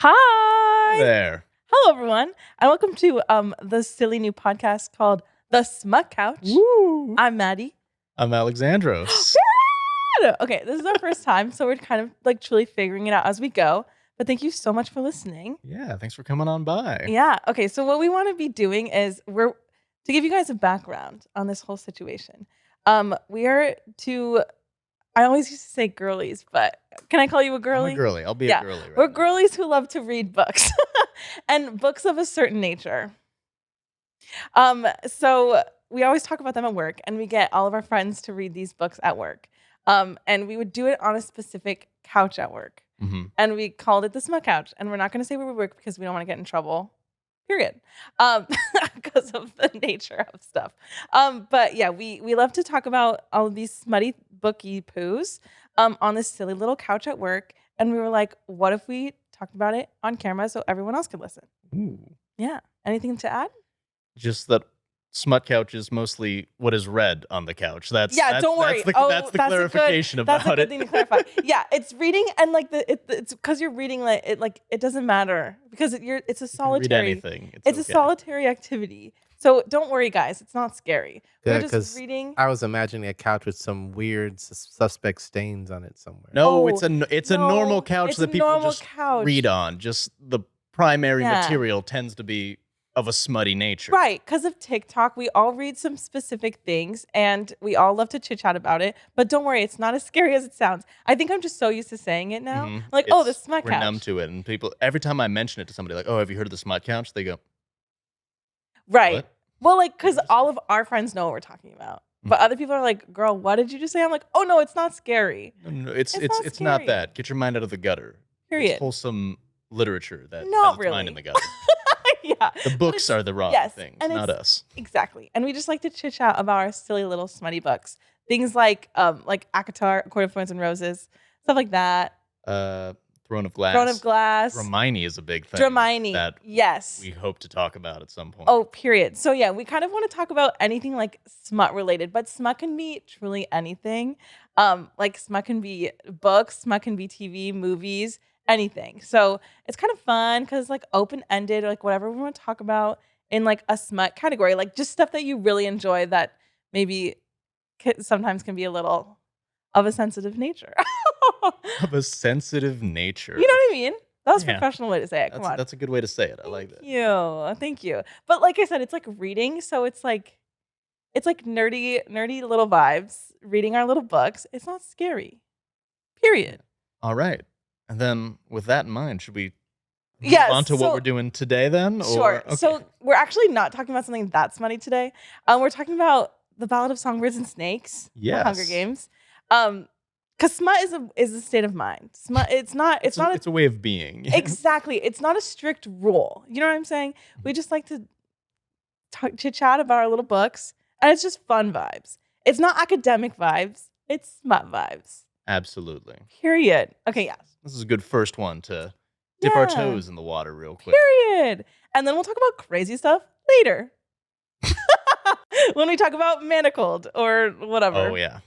Hi there. Hello, everyone, and welcome to the silly new podcast called The Smut Couch. Woo! I'm Maddy. I'm Alexandros. Okay, this is our first time, so we're kind of like truly figuring it out as we go. But thank you so much for listening. Yeah, thanks for coming on by. Yeah. Okay, so what we want to be doing is to give you guys a background on this whole situation. We are two. I always used to say girlies, but can I call you a girly? I'm a girly. I'll be a girly right We're now. girlies who love to read books and books of a certain nature. So we always talk about them at work, and we get all of our friends to read these books at work. And we would do it on a specific couch at work. Mm-hmm. And we called it the Smut Couch. And we're not going to say where we work because we don't want to get in trouble. Period. Because of the nature of stuff. But yeah, we love to talk about all of these smutty booky poos on this silly little couch at work. And we were like, what if we talked about it on camera so everyone else could listen? Ooh. Yeah. Anything to add? Just that Smut Couch is mostly what is read on the couch. Don't worry. That's the clarification about it. That's a good thing to clarify. Yeah, it's reading, and like it's because you're reading it doesn't matter because it's a solitary. You can read anything. It's a solitary activity. So don't worry, guys. It's not scary. Yeah, we're just reading. I was imagining a couch with some weird suspect stains on it somewhere. No, it's a normal couch that people just read on. Just the primary material tends to be of a smutty nature. Right, because of TikTok, we all read some specific things, and we all love to chit-chat about it. But don't worry, it's not as scary as it sounds. I think I'm just so used to saying it now. Mm-hmm. Like, the Smut Couch. We're numb to it, and people, every time I mention it to somebody, like, oh, have you heard of the Smut Couch? They go, right. What? Well, like, because all of our friends know what we're talking about. But other people are like, girl, what did you just say? I'm like, oh, no, it's not scary. No, it's not that. Get your mind out of the gutter. Period. It's wholesome literature that not has its really. mind in the gutter. Yeah. The books are the wrong things, not us. Exactly. And we just like to chit chat about our silly little smutty books. Things like ACOTAR, A Court of Thorns and Roses, stuff like that. Throne of Glass. Throne of Glass. Dramione is a big thing. Dramione. That yes. we hope to talk about at some point. Oh, period. So yeah, we kind of want to talk about anything like smut related, but smut can be truly anything. Like smut can be books, smut can be TV, movies, anything. So it's kind of fun because like open-ended, like whatever we want to talk about in like a smut category, like just stuff that you really enjoy that maybe sometimes can be a little of a sensitive nature. Of a sensitive nature. You know what I mean? That was a professional way to say it. Come on. That's a good way to say it. I like that. Thank you. But like I said, it's like reading, so it's like nerdy little vibes, reading our little books. It's not scary. Period. All right. And then with that in mind, should we move on to what we're doing today then? Sure. Okay. So we're actually not talking about something that smutty today. We're talking about the Ballad of Songbirds and Snakes. Yes. The Hunger Games. Because smut is a state of mind. Smut, it's a way of being. Exactly. It's not a strict rule. You know what I'm saying? We just like to chit chat about our little books, and it's just fun vibes. It's not academic vibes. It's smut vibes. Absolutely. Period. Okay, yes. This is a good first one to dip our toes in the water real quick. Period. And then we'll talk about crazy stuff later. When we talk about Manacled or whatever. Oh, yeah.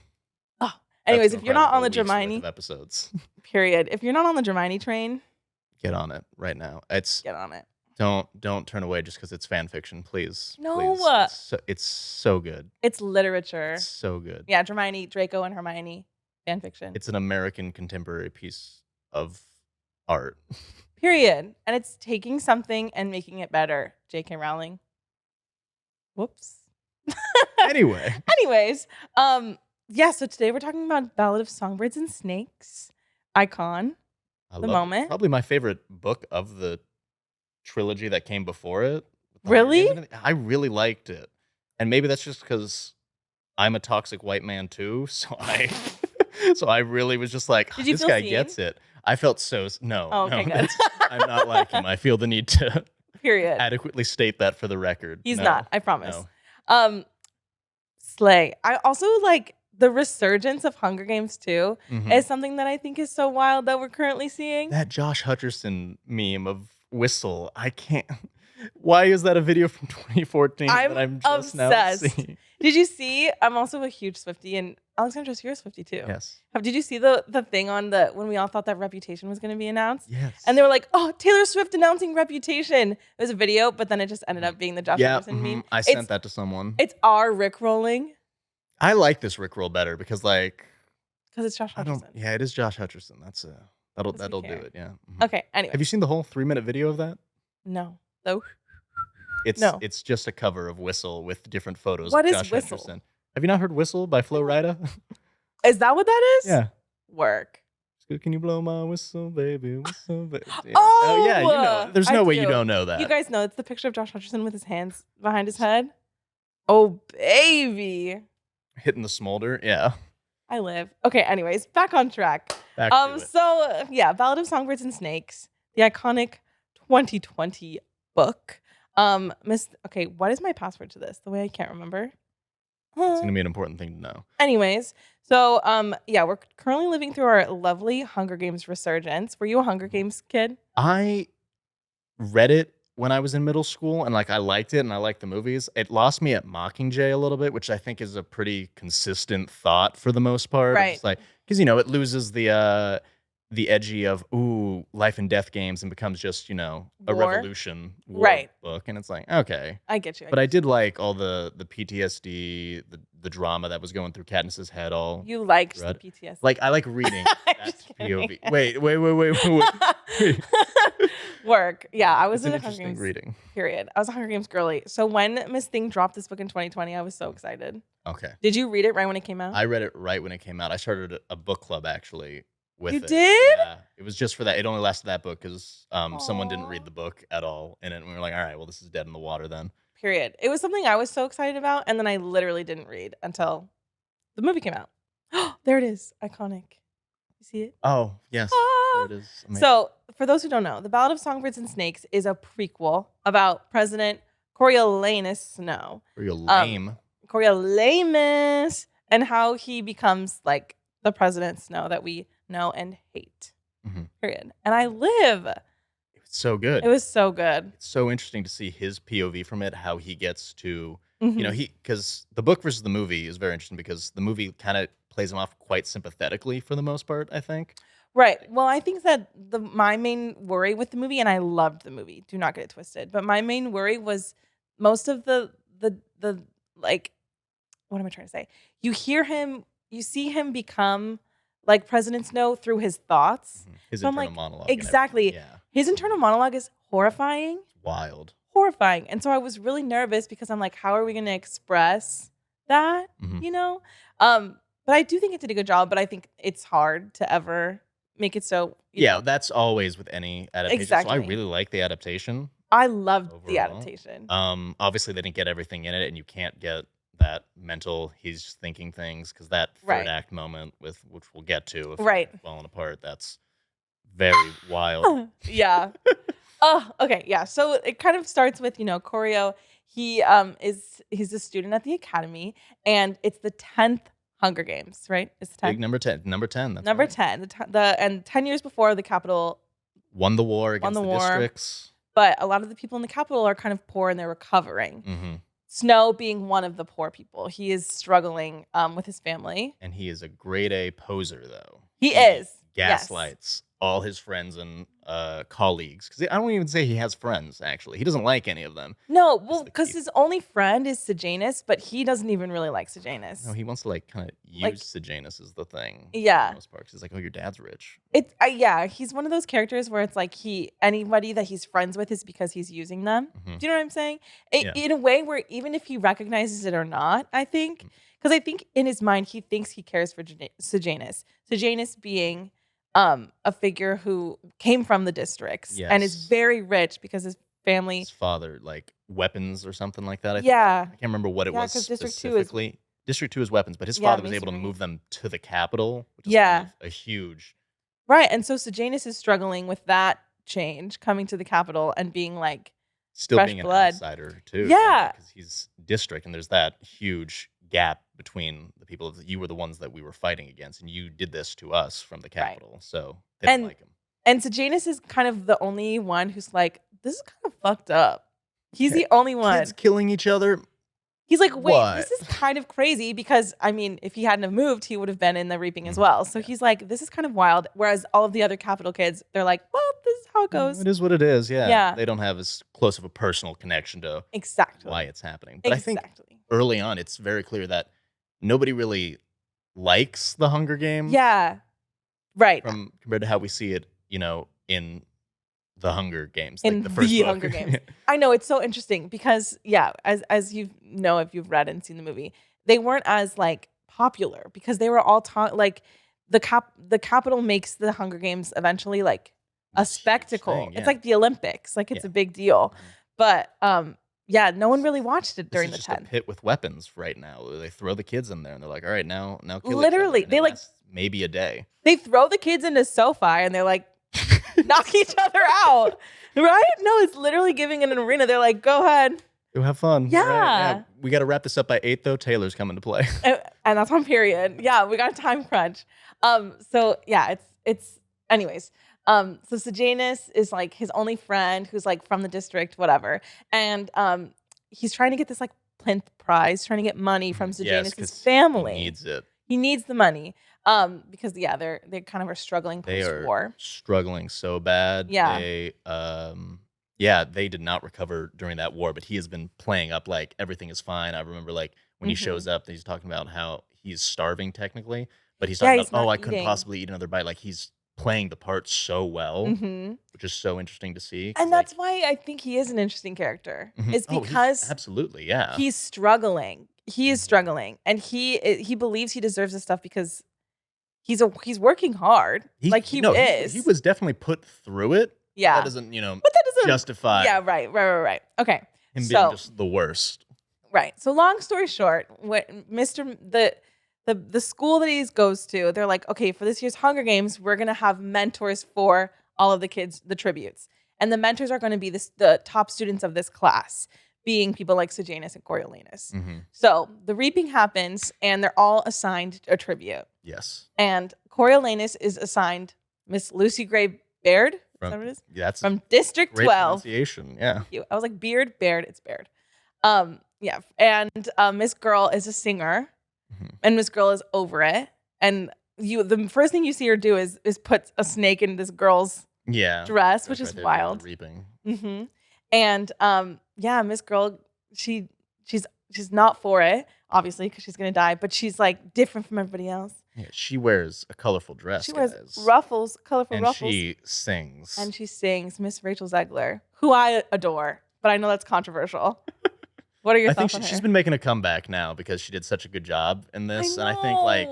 Oh. Anyways, if you're not on the Dramione episodes. Period. If you're not on the Dramione train, get on it right now. Get on it. Don't turn away just because it's fan fiction, please. No. Please. It's so good. It's literature. It's so good. Yeah, Dramione, Draco and Hermione. Fan fiction. It's an American contemporary piece of art. Period. And it's taking something and making it better. J.K. Rowling. Whoops. Anyways, so today we're talking about Ballad of Songbirds and Snakes. Icon. Moment. Probably my favorite book of the trilogy that came before it. Really? I really liked it. And maybe that's just because I'm a toxic white man too, so I really was just like, this guy gets it. I felt no. Good. I'm not like him. I feel the need to Period. adequately state that for the record. He's not, I promise. No. Slay. I also like the resurgence of Hunger Games too is something that I think is so wild that we're currently seeing. That Josh Hutcherson meme of Whistle, I can't. Why is that a video from 2014 that I'm just obsessed. now seeing? Did you see? I'm also a huge Swiftie, and Alexandros, you're a Swiftie too. Yes. Did you see the thing on when we all thought that Reputation was going to be announced? Yes. And they were like, "Oh, Taylor Swift announcing Reputation." It was a video, but then it just ended up being the Josh Hutcherson meme. I sent that to someone. It's our Rickrolling. I like this Rickroll better because it's Josh Hutcherson. Yeah, it is Josh Hutcherson. That'll do it. Yeah. Okay. Anyway, have you seen the whole 3-minute video of that? No. So it's just a cover of Whistle with different photos. What of is Josh Whistle? Hutcherson. Have you not heard Whistle by Flo Rida? Is that what that is? Yeah. Work. Can you blow my whistle, baby? Whistle, baby. Yeah. Oh, yeah, you know. There's no way you don't know that. You guys know it's the picture of Josh Hutcherson with his hands behind his head. Oh, baby. Hitting the smolder. Yeah. I live. Okay, anyways, back on track. Back to it. So, yeah, Ballad of Songbirds and Snakes, the iconic 2020 book. Okay, what is my password to this? The way I can't remember. It's going to be an important thing to know. Anyways, so, we're currently living through our lovely Hunger Games resurgence. Were you a Hunger Games kid? I read it when I was in middle school, and I liked it, and I liked the movies. It lost me at Mockingjay a little bit, which I think is a pretty consistent thought for the most part. Right. It's because it loses the edgy of life and death games and becomes just a revolution war book, and it's okay. I get you. But I did like all the PTSD, the drama that was going through Katniss's head. You liked the PTSD. I like reading that POV. Wait. Work. Yeah, I was in a Hunger Games reading. Period. I was a Hunger Games girly. So when Miss Thing dropped this book in 2020, I was so excited. Okay. Did you read it right when it came out? I read it right when it came out. I started a book club actually with it. You did? Yeah. It was just for that. It only lasted that book because someone didn't read the book at all in it. And we were like, all right, well, this is dead in the water then. Period. It was something I was so excited about. And then I literally didn't read until the movie came out. There it is. Iconic. You see it? Oh, yes. There it is. Amazing. So, for those who don't know, The Ballad of Songbirds and Snakes is a prequel about President Coriolanus Snow. Coriolanus, and how he becomes the President Snow that we know and hate. Mm-hmm. Period. And I live. It was so good. It was so good. It's so interesting to see his POV from it, how he gets to, because the book versus the movie is very interesting because the movie kind of plays him off quite sympathetically for the most part, I think. Right. Well, I think that my main worry with the movie, and I loved the movie, do not get it twisted, but my main worry was most of the what am I trying to say? You see him become like President Snow through his thoughts. His internal monologue. Exactly. Yeah. His internal monologue is horrifying. It's wild. Horrifying. And so I was really nervous because I'm like, how are we going to express that? But I do think it did a good job, but I think it's hard to ever make it so. That's always with any adaptation. Exactly. So I really like the adaptation. I loved the adaptation. Obviously, they didn't get everything in it, and you can't get that mental, he's just thinking things, because that third act moment, which we'll get to, if falling apart, that's very wild. Yeah. Okay. Yeah. So it kind of starts with, Corio. He's a student at the academy, and it's the 10th Hunger Games, right? It's the 10th. Big number 10. Number 10. That's number right. 10. And 10 years before, the capital won the war against the districts. But a lot of the people in the capital are kind of poor and they're recovering. Mm-hmm. Snow being one of the poor people. He is struggling with his family. And he is a grade A poser, though. He is. Gaslights all his friends and colleagues. Because I don't even say he has friends, actually. He doesn't like any of them. No, well, because his only friend is Sejanus, but he doesn't even really like Sejanus. No, he wants to kind of use Sejanus as the thing. Yeah. For the most part, 'cause he's like, oh, your dad's rich. He's one of those characters where it's like anybody that he's friends with is because he's using them. Mm-hmm. Do you know what I'm saying? In a way where even if he recognizes it or not, I think, because I think in his mind, he thinks he cares for Sejanus. Sejanus being a figure who came from the districts and is very rich because his family, his father, weapons or something like that. I can't remember what it was specifically. District 2 is weapons, but his father was able to move them to the capital, which is kind of a huge. Right, and so Sejanus is struggling with that change, coming to the capital and being still fresh being blood. An outsider too. Yeah, because he's district, and there's that huge gap between the people that you were the ones that we were fighting against, and you did this to us from the capital. Right. So they didn't like him. And Sejanus is kind of the only one who's like, this is kind of fucked up. He's the only one. Kids killing each other. He's like, wait, What? this is kind of crazy because, I mean, if he hadn't have moved, he would have been in the reaping as well. So he's like, this is kind of wild. Whereas all of the other Capital kids, they're like, well, this is how it goes. It is what it is, yeah. Yeah. They don't have as close of a personal connection to why it's happening. But I think early on, it's very clear that nobody really likes the Hunger Games. Yeah, right. Compared to how we see it, in the Hunger Games. In the first the book. Hunger Games. I know, it's so interesting because, as you know, if you've read and seen the movie, they weren't as, like, popular because they were all like, the Capitol makes the Hunger Games eventually, like, a spectacle. It's like the Olympics. Like, it's a big deal. But, no one really watched it during the 10th. It's just a pit with weapons right now. They throw the kids in there and they're like, all right, now kill literally, each other. They like maybe a day. They throw the kids into SoFi and they're like, knock each other out, right? No, it's literally giving an arena. They're like, go ahead. Go have fun. Yeah. Right? We got to wrap this up by 8, though. Taylor's coming to play. And that's on period. Yeah, we got a time crunch. It's anyways. So Sejanus is like his only friend who's like from the district, whatever. And he's trying to get this like plinth prize, trying to get money from Sejanus' family. He needs it. He needs the money. Because they kind of are struggling post-war. They are struggling so bad. Yeah. They did not recover during that war, but he has been playing up like everything is fine. I remember like when he shows up, he's talking about how he's starving technically, but he's talking about, I couldn't possibly eat another bite. Like he's playing the part so well, which is so interesting to see. And that's why I think he is an interesting character. Is because absolutely, yeah. He's struggling. He is struggling. And he believes he deserves this stuff because he's working hard. He is. He was definitely put through it. Yeah. That doesn't, justify. Yeah, right. Okay. Him being just the worst. Right. So long story short, the school that he goes to, they're like, okay, for this year's Hunger Games, we're gonna have mentors for all of the kids, the tributes. And the mentors are gonna be the top students of this class, being people like Sejanus and Coriolanus. So the reaping happens and they're all assigned a tribute. Yes. And Coriolanus is assigned Miss Lucy Gray Baird. Is that what it is? Yeah, that's from District 12. Pronunciation, yeah. I was like, Baird, it's Baird. And Miss Girl is a singer, and Miss Girl is over it. And the first thing you see her do is put a snake in this girl's dress, which is wild. Reaping. And Miss Girl, she's not for it, obviously, because she's gonna die, but she's like different from everybody else. Yeah, she wears a colorful dress. She wears ruffles, colorful ruffles. And she sings. Miss Rachel Zegler, who I adore, but I know that's controversial. What are your thoughts on her? She's been making a comeback now because she did such a good job in this. And I think like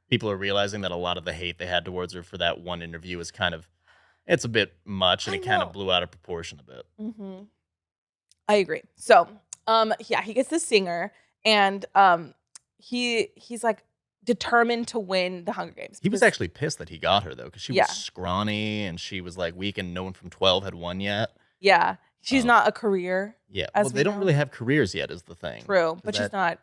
people are realizing that a lot of the hate they had towards her for that one interview is it's a bit much, and it kind of blew out of proportion a bit. I agree. So, he gets this singer, and he's like determined to win the Hunger Games. He was actually pissed that he got her though, because she was scrawny and she was like weak, and no one from 12 had won yet. Yeah, she's not a career. Yeah, well, they don't really have careers yet, is the thing. True, but she's not.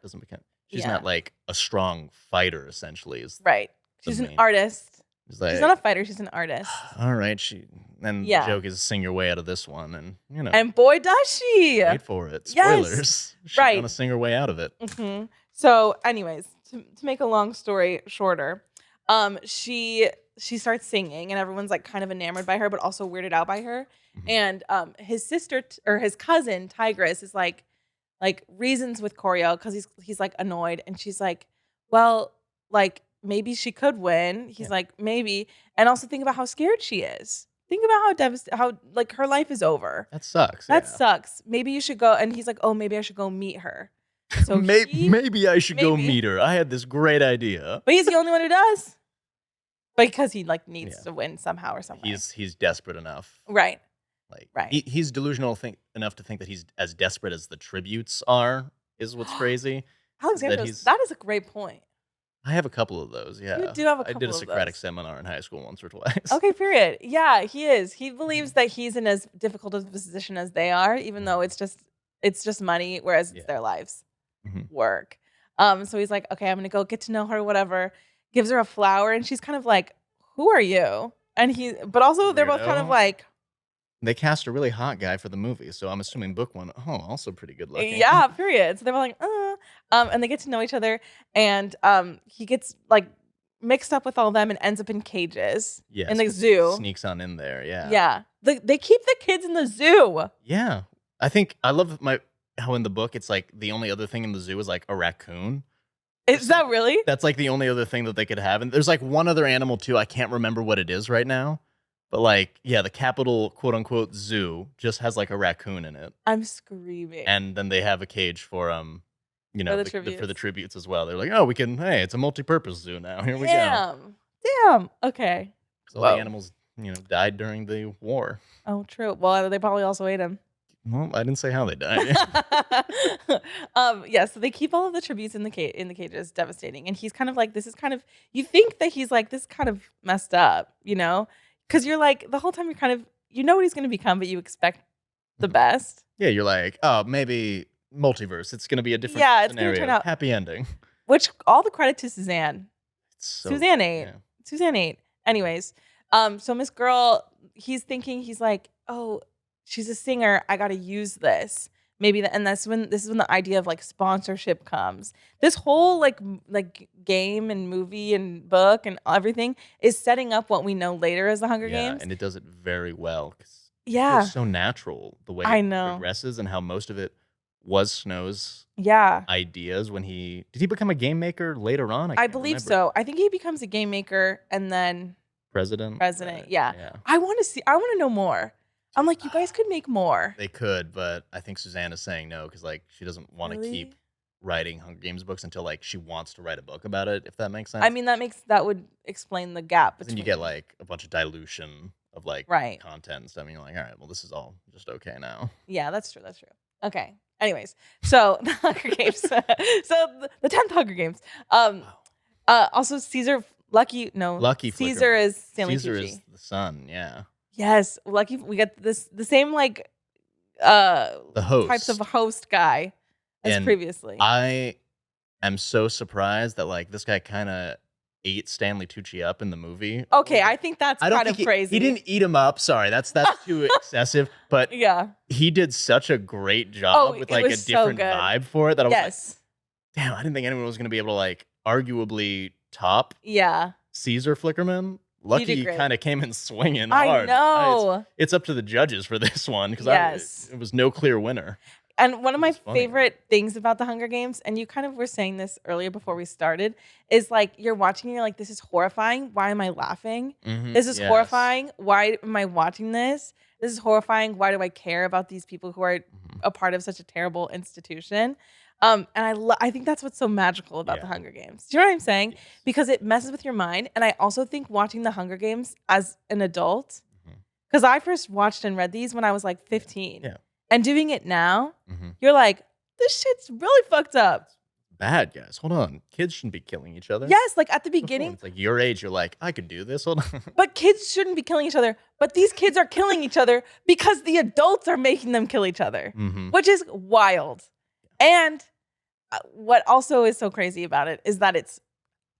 She's not like a strong fighter. Essentially, right. She's an artist. She's not a fighter. She's an artist. All right, the joke is sing your way out of this one, and and boy does she. Wait for it. Spoilers. Yes. She's gonna sing her way out of it. So, anyways, to make a long story shorter, she starts singing, and everyone's like kind of enamored by her, but also weirded out by her. And his sister or his cousin Tigris is like reasons with Corio because he's like annoyed, and she's like, well, like maybe she could win. He's like, maybe, and also think about how scared she is. Think about how like her life is over. That sucks. That sucks. Maybe you should go. And he's like, oh, maybe I should go meet her. So maybe I should go meet her. I had this great idea. But he's the only one who does. Because he like needs to win somehow or something. He's desperate enough. Right. He's delusional enough to think that he's as desperate as the tributes are, is what's crazy. Alexandros, that is a great point. I have a couple of those, yeah. You do have a couple of those. I did a Socratic seminar in high school once or twice. Okay, period. Yeah, he is. He believes that he's in as difficult of a position as they are, even though it's just money, whereas it's their lives. Work. So he's like, okay, I'm gonna go get to know her, whatever. Gives her a flower, and she's kind of like, who are you? But also they're both kind of like. They cast a really hot guy for the movie, so I'm assuming book one, also pretty good looking. Yeah, period. So they were like, And they get to know each other, and he gets like mixed up with all of them and ends up in cages in the zoo. Sneaks on in there, yeah. Yeah. They keep the kids in the zoo. Yeah. I love how in the book it's like the only other thing in the zoo is like a raccoon. Is that really? That's like the only other thing that they could have. And there's like one other animal too. I can't remember what it is right now. But like, yeah, the Capitol quote unquote zoo just has like a raccoon in it. I'm screaming. And then they have a cage for you know, for the tributes as well. They're like, oh, hey, it's a multi-purpose zoo now. Here we go. Damn. Okay. So all the animals, died during the war. Oh, true. Well, they probably also ate him. Well, I didn't say how they died. Yeah, so they keep all of the tributes in the cages, devastating. And he's kind of like, this is kind of, you think that he's like, this is kind of messed up, Because you're like, the whole time you're kind of, you know what he's going to become, but you expect the best. Yeah, you're like, oh, maybe multiverse. It's going to be a different scenario. It's going to turn out happy ending. Which, all the credit to Suzanne. Suzanne ate. Yeah. Suzanne ate. Anyways, so Miss Girl, he's like, oh, she's a singer. I got to use this. Maybe and this is when the idea of like sponsorship comes. This whole like game and movie and book and everything is setting up what we know later as the Hunger Games. And it does it very well. Yeah, it's so natural the way it progresses and how most of it was Snow's ideas when did he become a game maker later on? I believe so. I think he becomes a game maker and then president. Yeah. I want to know more. I'm like, you guys could make more. They could, but I think Suzanne is saying no because like she doesn't want to keep writing Hunger Games books until like she wants to write a book about it. If that makes sense. I mean, that would explain the gap between. Then you get like a bunch of dilution of like content and stuff. And you're like, all right, well, this is all just okay now. Yeah, that's true. Okay. Anyways, so the Hunger Games. So the 10th Hunger Games. Also Caesar. Lucky Caesar is Stanley Caesar Tucci. is the son. Yeah. Yes, Lucky. We got the same like the host types of host guy as previously. I am so surprised that like this guy kind of ate Stanley Tucci up in the movie. Okay, I think that's kind of crazy. He didn't eat him up. Sorry, that's too excessive. But yeah, he did such a great job with like a different vibe for it that I was like, damn, I didn't think anyone was gonna be able to like arguably top Caesar Flickerman. Lucky kind of came in swinging hard. I know. It's up to the judges for this one because it was no clear winner. And one of my favorite things about the Hunger Games, and you kind of were saying this earlier before we started, is like you're watching and you're like, this is horrifying. Why am I laughing? Mm-hmm. This is horrifying. Why am I watching this? This is horrifying. Why do I care about these people who are a part of such a terrible institution? And I think that's what's so magical about the Hunger Games. Do you know what I'm saying? Yes. Because it messes with your mind. And I also think watching the Hunger Games as an adult, because I first watched and read these when I was like 15. Yeah. And doing it now, you're like, this shit's really fucked up. Bad, guys. Hold on. Kids shouldn't be killing each other. Yes, like at the beginning. It's like your age, you're like, I could do this. Hold on. But kids shouldn't be killing each other. But these kids are killing each other because the adults are making them kill each other, which is wild. And what also is so crazy about it is that it's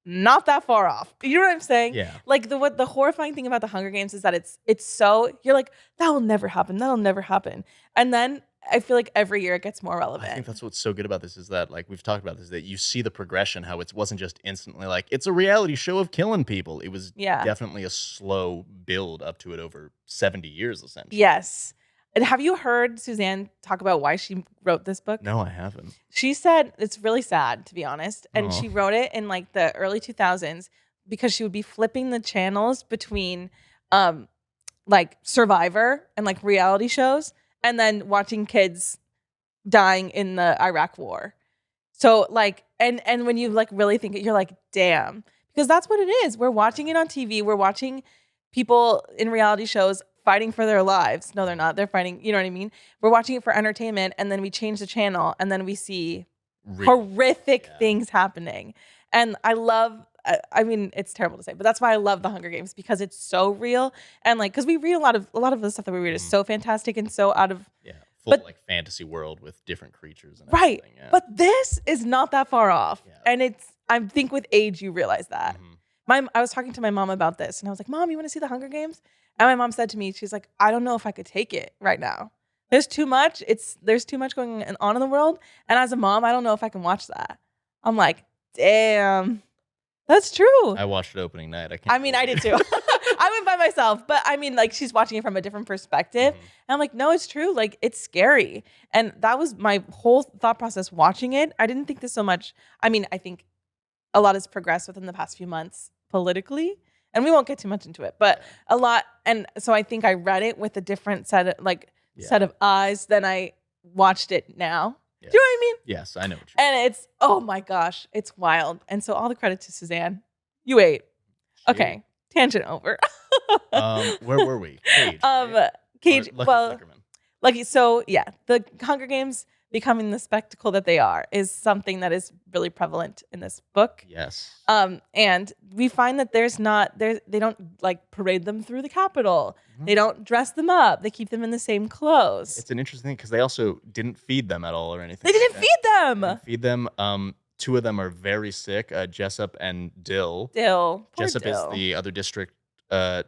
not that far off. You know what I'm saying? Yeah. Like the horrifying thing about the Hunger Games is that it's so, you're like, that will never happen. That'll never happen. And then I feel like every year it gets more relevant. I think that's what's so good about this is that like we've talked about this, that you see the progression, how it wasn't just instantly like it's a reality show of killing people. It was definitely a slow build up to it over 70 years essentially. Yes. And have you heard Suzanne talk about why she wrote this book? No, I haven't. She said it's really sad, to be honest. And she wrote it in like the early 2000s because she would be flipping the channels between like Survivor and like reality shows and then watching kids dying in the Iraq war. So like, and when you like really think it, you're like, damn. Because that's what it is. We're watching it on TV. We're watching people in reality shows fighting for their lives. No, they're not. They're fighting, you know what I mean? We're watching it for entertainment, and then we change the channel, and then we see horrific things happening. And I mean, it's terrible to say, but that's why I love the Hunger Games, because it's so real. And like, because we read a lot of the stuff that we read is so fantastic and so out of... Yeah, full like fantasy world with different creatures and everything. Right. Yeah. But this is not that far off. Yeah. And I think with age, you realize that. I was talking to my mom about this, and I was like, Mom, you want to see the Hunger Games? And my mom said to me, she's like, I don't know if I could take it right now. There's too much. There's too much going on in the world. And as a mom, I don't know if I can watch that. I'm like, damn, that's true. I watched it opening night. I did too. I went by myself, but I mean, like, she's watching it from a different perspective. And I'm like, no, it's true. Like, it's scary. And that was my whole thought process watching it. I didn't think this so much. I mean, I think a lot has progressed within the past few months politically, and we won't get too much into it, but a lot. And so I think I read it with a different set of eyes than I watched it now. Yeah. Do you know what I mean? Yes, I know. And it's, oh my gosh, it's wild. And so all the credit to Suzanne. You ate. Okay, tangent over. Where were we? Cage. Cage. Lucky. So yeah, the Hunger Games becoming the spectacle that they are is something that is really prevalent in this book. Yes. And we find that they don't like parade them through the Capitol. Mm-hmm. They don't dress them up. They keep them in the same clothes. It's an interesting thing because they also didn't feed them at all or anything. They didn't feed them. Two of them are very sick, Jessup and Dill. Jessup is the other district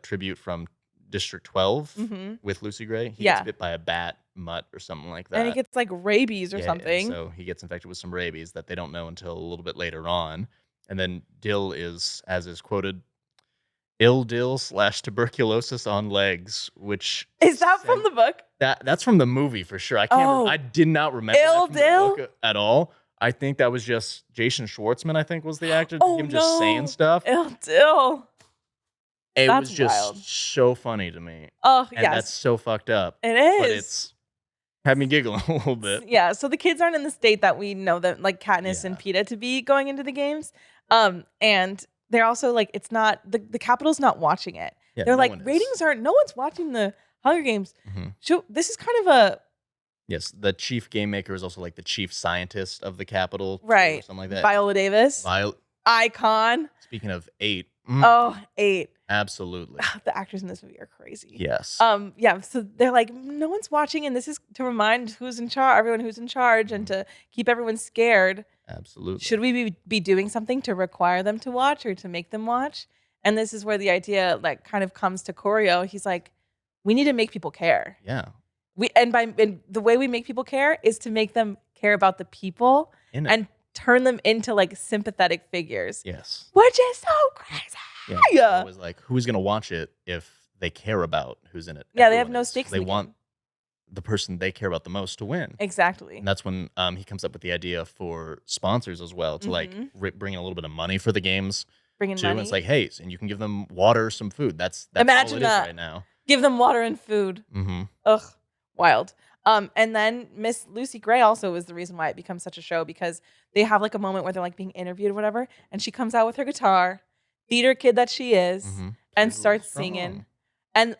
tribute from District 12 with Lucy Gray. He gets bit by a bat, mutt, or something like that. And he gets like rabies or something. So he gets infected with some rabies that they don't know until a little bit later on. And then Dill is, as is quoted, ill Dill / tuberculosis on legs, which... Is that from the book? That's from the movie for sure. I did not remember ill that from the book at all. I think that was just Jason Schwartzman, I think, was the actor. Just saying stuff. Ill Dill. It was just so funny to me. Oh, and that's so fucked up. It is. But it's had me giggling a little bit. Yeah, so the kids aren't in the state that we know that, like, Katniss and Peeta to be going into the games. And they're also, like, it's not, the Capitol's not watching it. Yeah, they're like, ratings aren't, no one's watching the Hunger Games. So this is kind of a... Yes, the chief game maker is also, like, the chief scientist of the Capitol. Right. Or something like that. Viola Davis. Icon. Speaking of 8. Oh, 8. Absolutely. The actors in this movie are crazy. Yes. So they're like, no one's watching, and this is to remind everyone who's in charge, and to keep everyone scared. Absolutely. Should we be doing something to require them to watch or to make them watch? And this is where the idea like kind of comes to Corio. He's like, we need to make people care. Yeah. And the way we make people care is to make them care about the people and turn them into like sympathetic figures. Yes. Which is so crazy. Yeah. It was like, who's going to watch it if they care about who's in it? Yeah, they have no stakes. They want the person they care about the most to win. Exactly. And that's when he comes up with the idea for sponsors as well, to like bring in a little bit of money for the games. Bring in money. And it's like, hey, and you can give them water, some food. That's Imagine all it is right now. Give them water and food. Ugh. Wild. And then Miss Lucy Gray also is the reason why it becomes such a show, because they have like a moment where they're like being interviewed or whatever, and she comes out with her guitar, theater kid that she is, and starts singing. And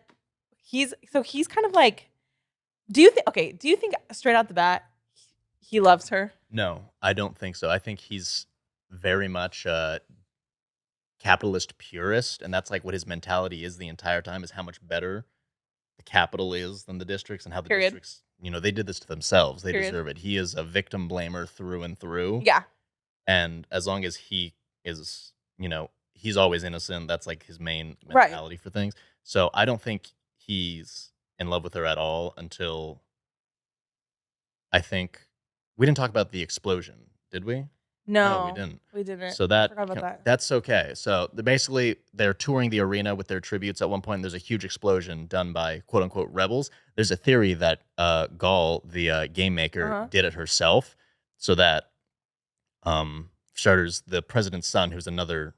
he's kind of like, do you think straight out the bat he loves her? No, I don't think so. I think he's very much a capitalist purist, and that's like what his mentality is the entire time, is how much better the Capitol is than the districts, and how the districts, they did this to themselves. They deserve it. He is a victim blamer through and through. Yeah. And as long as he is, he's always innocent. That's like his main mentality for things. So I don't think he's in love with her at all until, I think, we didn't talk about the explosion, did we? No, we didn't. We didn't. So that's okay. So they're touring the arena with their tributes at one point. There's a huge explosion done by quote unquote rebels. There's a theory that Gall, the game maker, did it herself, so that starters, the president's son, who's another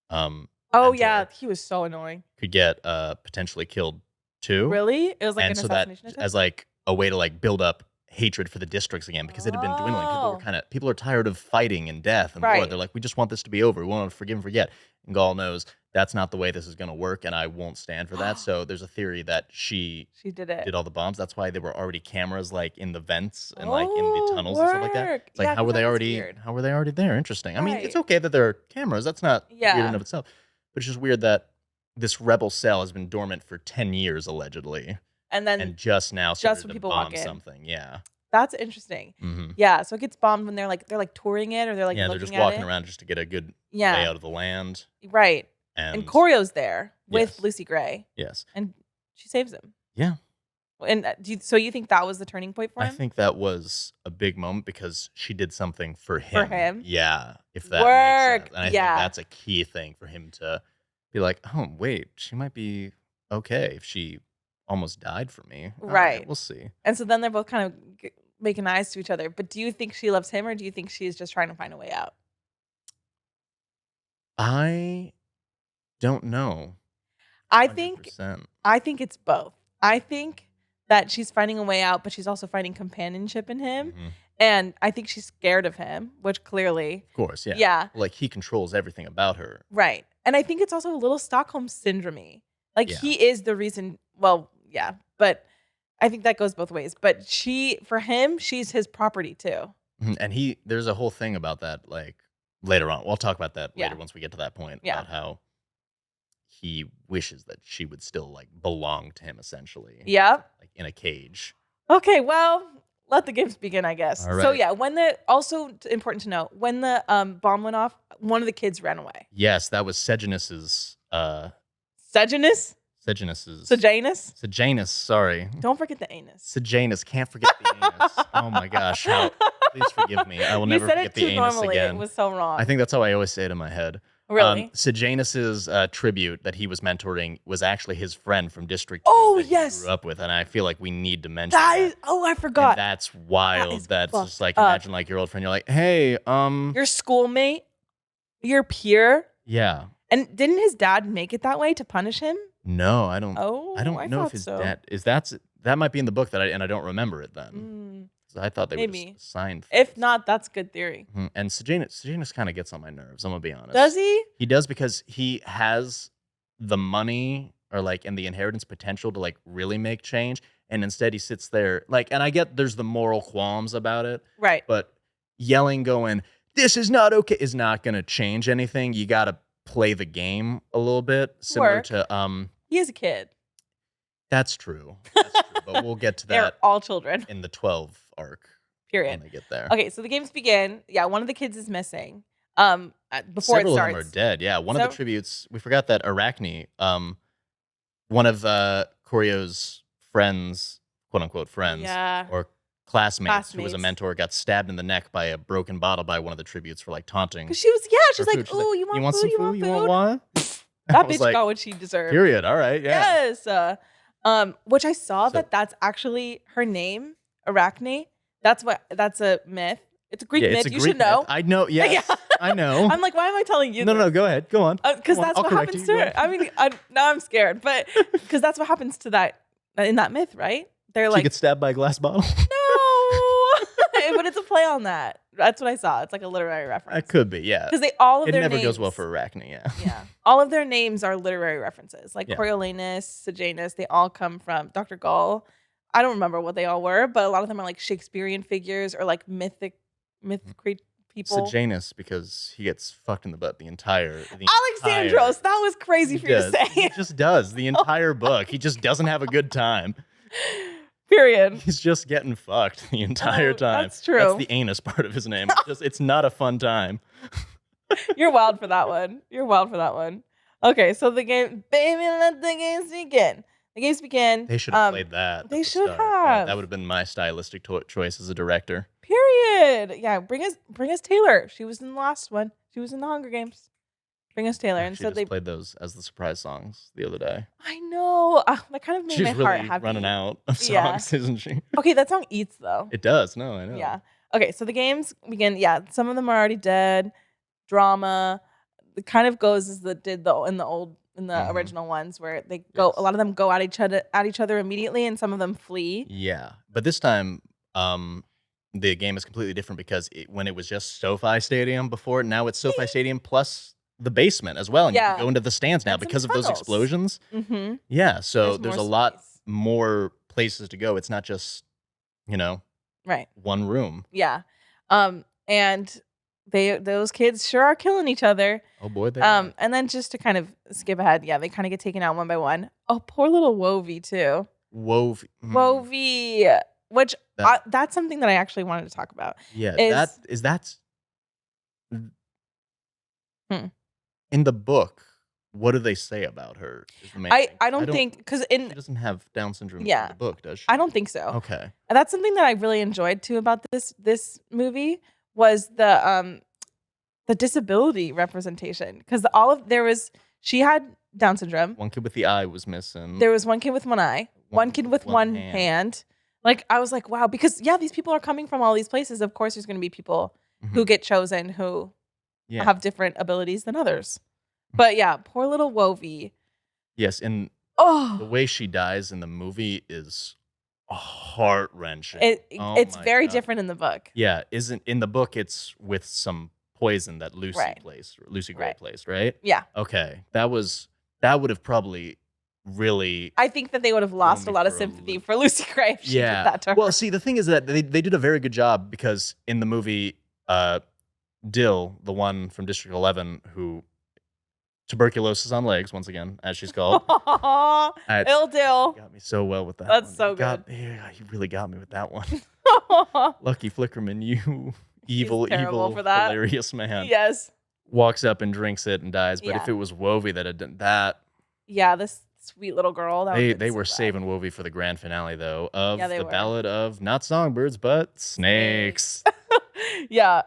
mentor, he was so annoying, could get potentially killed too. Really? It was like an assassination attempt? As like a way to like build up hatred for the districts again, because it had been dwindling. People are tired of fighting and death and war. They're like, we just want this to be over. We want to forgive and forget. And Gall knows that's not the way this is going to work, and I won't stand for that. So there's a theory that she did all the bombs. That's why there were already cameras like in the vents and like in the tunnels and stuff like that. It's like, how were they already there? Interesting. I mean, it's okay that there are cameras. That's not weird in and of itself. But it's just weird that this rebel cell has been dormant for 10 years allegedly. And just now started to bomb something. Yeah. That's interesting. Yeah. So it gets bombed when they're like touring it, or they're like they're just walking around just to get a good layout of the land. Right. And Corio's there with Lucy Gray. Yes. And she saves him. Yeah. And so you think that was the turning point for him? I think that was a big moment because she did something for him. For him? Yeah, if that makes sense. And I think Yeah. that's a key thing for him to be like, oh, wait, she might be okay if she almost died for me. All Right. We'll see. And so then they're both kind of making eyes to each other. But do you think she loves him, or do you think she's just trying to find a way out? I don't know. I 100%. think it's both. I think that she's finding a way out, but she's also finding companionship in him. Mhm. And I think she's scared of him, which clearly. Of course, yeah. Yeah. Like, he controls everything about her. Right. And I think it's also a little Stockholm syndrome-y. Like, Yeah. he is the reason. Well, yeah. But I think that goes both ways. But for him, she's his property too. Mhm. And there's a whole thing about that, like, later on. We'll talk about that Yeah. later once we get to that point. Yeah. About how he wishes that she would still, like, belong to him, essentially. Yep. Like, in a cage. Okay, well, let the games begin, I guess. All right. So yeah, also important to know, when the bomb went off, one of the kids ran away. Yes, that was Sejanus's. Sejanus? Sejanus's. Sejanus? Sorry. Don't forget the anus. Sejanus, can't forget the anus. Oh my gosh, please forgive me. I will never forget the anus normally. again. It was so wrong. I think that's how I always say it in my head. Really? Sejanus's tribute that he was mentoring was actually his friend from District 2 Oh, that yes. he grew up with, and I feel like we need to mention that. I forgot. And that's wild. That is That's just like, fucked up. imagine like your old friend, you're like, hey, Your schoolmate, your peer, yeah. and didn't his dad make it that way to punish him? No, I don't. Oh, I don't know if his dad that might be in the book that I don't remember it then. I thought they were just signed. If not, that's good theory. Mm-hmm. And Sejanus kind of gets on my nerves. I'm gonna be honest. Does he? He does, because he has the money and the inheritance potential to like really make change, and instead he sits there and I get there's the moral qualms about it, right? But yelling, going, "This is not okay," is not gonna change anything. You gotta play the game a little bit, similar to He is a kid. That's true. But we'll get to that. They're all children in the 12 arc. Period. When they get there. Okay, so the games begin. Yeah, one of the kids is missing. Before Several it starts. of them are dead. Yeah, one of the tributes. We forgot that Arachne, one of Koryo's friends, quote unquote friends, or classmates, who was a mentor, got stabbed in the neck by a broken bottle by one of the tributes for like taunting. Because she's like, "Oh, you want food? You want food? You want what?" That bitch got what she deserved. Period. All right. Yeah. Yes. Which I saw that's actually her name, Arachne. That's a myth. It's a Greek myth. You should know. I know. Yes, yeah. I know. I'm like, why am I telling you? No, go ahead. Go on. Because that's what happens to her. I mean, now I'm scared, but because that's what happens to that in that myth, right? They're like, she gets stabbed by a glass bottle. No, but it's a play on that. That's what I saw. It's like a literary reference. It could be, yeah. Because it never goes well for Arachne, yeah. Yeah. All of their names are literary references. Like Coriolanus, Sejanus, they all come from Dr. Gall. I don't remember what they all were, but a lot of them are like Shakespearean figures or like mythic people. Sejanus, because he gets fucked in the butt the entire Alexandros, that was crazy for you to say. He just does the entire book. He just doesn't have a good time. Period. He's just getting fucked the entire time. That's true. That's the anus part of his name. It's not a fun time. You're wild for that one. Okay, so the game, baby, let the games begin. The games begin. They should have played that. They should have. That would have been my stylistic choice as a director. Period. Yeah, bring us Taylor. She was in the last one. She was in the Hunger Games. Bring us Taylor. And so they played those as the surprise songs the other day. I know. That kind of made my heart happy. She's running out of songs, isn't she? Okay, that song eats though. It does. No, I know. Yeah. Okay, so the games begin. Yeah, some of them are already dead. Drama. It kind of goes as in the original ones where they go. A lot of them go at each other immediately, and some of them flee. Yeah, but this time, the game is completely different because when it was just SoFi Stadium before, now it's SoFi Stadium plus the basement as well, and you can go into the stands now because of those explosions. Mm-hmm. Yeah, so there's a lot more places to go. It's not just, one room. Yeah, and those kids sure are killing each other. Oh boy, they are. And then just to kind of skip ahead, they kind of get taken out one by one. Oh, poor little Wovie too. Wovie, which that's something that I actually wanted to talk about. Yeah, that's in the book. what do they say about her? Is the main I thing. don't think because she doesn't have Down syndrome in the book, does she? I don't think so. Okay. And that's something that I really enjoyed too about this movie was the disability representation because she had Down syndrome. One kid with the eye was missing. There was one kid with one eye, one kid with one hand. Like I was like, wow, because these people are coming from all these places. Of course, there's going to be people who get chosen who have different abilities than others. But yeah, poor little Wovie. Yes, and the way she dies in the movie is heart-wrenching. It's very different in the book. Yeah, isn't in the book it's with some poison that Lucy Gray plays, right? Yeah. Okay. That would have probably really I think that they would have lost a lot of sympathy for Lucy Gray if she did that to her. Well, see, the thing is that they did a very good job because in the movie Dill, the one from District 11 who tuberculosis on legs, once again, as she's called. Ill Dill. Got me so well with that. That's one. so good. Yeah, you really got me with that one. Lucky Flickerman, you evil, hilarious man. Yes. Walks up and drinks it and dies. But if it was Wovie that had done that. Yeah, this sweet little girl. They were saving Wovie for the grand finale, though, of the Ballad of not Songbirds, but Snakes. Yeah.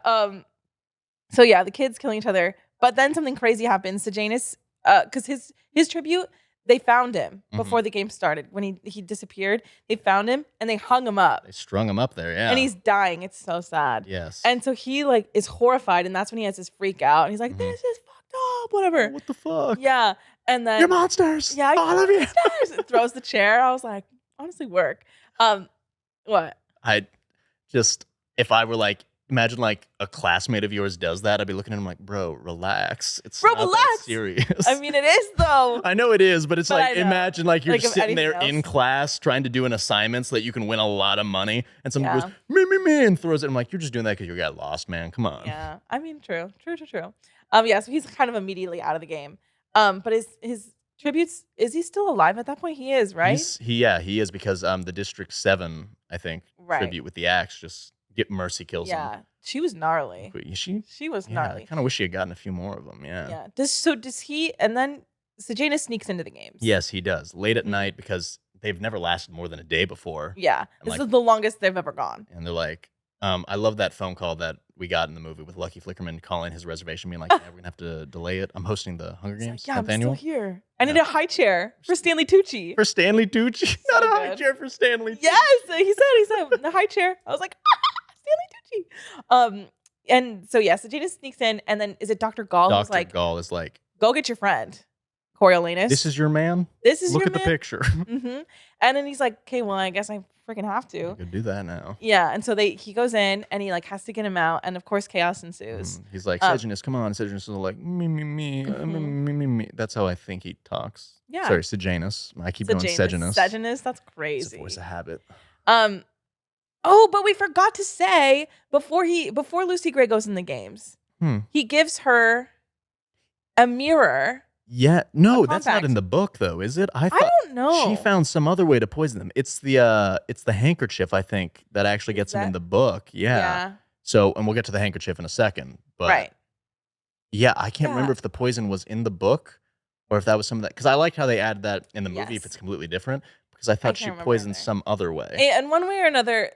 So yeah, the kids killing each other. But then something crazy happens. Sejanus, because his tribute, they found him before the game started. When he disappeared, they found him and they hung him up. They strung him up there, yeah. And he's dying. It's so sad. Yes. And so he is horrified, and that's when he has his freak out. And he's like, "This is fucked up, whatever." What the fuck? Yeah. And then you're monsters. Yeah, all of you. Monsters. Throws the chair. I was like, honestly, work. What? If I were imagine a classmate of yours does that, I'd be looking at him like, bro, relax. It's not that serious. I mean, it is though. I know it is, but it's imagine you're sitting there in class trying to do an assignment so that you can win a lot of money, and someone goes, me, and throws it. I'm like, you're just doing that because you got lost, man. Come on. Yeah, I mean, true. Yeah, so he's kind of immediately out of the game. But his tributes, is he still alive at that point? He is, right? He is because the District 7, I think, tribute with the axe just Mercy kills him. Yeah, she was gnarly. She was gnarly. I kind of wish she had gotten a few more of them. Yeah. Yeah. Does he? And then Sejanus sneaks into the games. Yes, he does. Late at night because they've never lasted more than a day before. Yeah, this is the longest they've ever gone. And they're like, I love that phone call that we got in the movie with Lucky Flickerman calling his reservation, being like, "Yeah, we're gonna have to delay it. I'm hosting the Hunger Games 10th annual. I'm still here. I need a high chair for Stanley Tucci. For Stanley Tucci, not a high chair for Stanley. Yes, he said the high chair. I was like, Stanley Tucci. And so so Sejanus sneaks in, and then is it Dr. Gall? Dr. Gall is like, go get your friend, Coriolanus. This is your man. Look at the picture. And then he's like, okay, well, I guess I freaking have to. You could do that now. Yeah, and so he goes in, and he has to get him out, and of course chaos ensues. He's like, Sejanus, come on. Sejanus is like, me. That's how I think he talks. Yeah. Sorry, Sejanus. I keep going Sejanus. Sejanus, that's crazy. It's a voice of habit. Oh, but we forgot to say before Lucy Gray goes in the games, he gives her a mirror. Yeah, no, that's not in the book though, is it? I don't know. She found some other way to poison them. It's the handkerchief, I think, that actually gets them in the book. Yeah. So, and we'll get to the handkerchief in a second, but yeah, I can't remember if the poison was in the book or if that was some of that, because I liked how they added that in the movie if it's completely different, because I thought she poisoned some other way. And one way or another,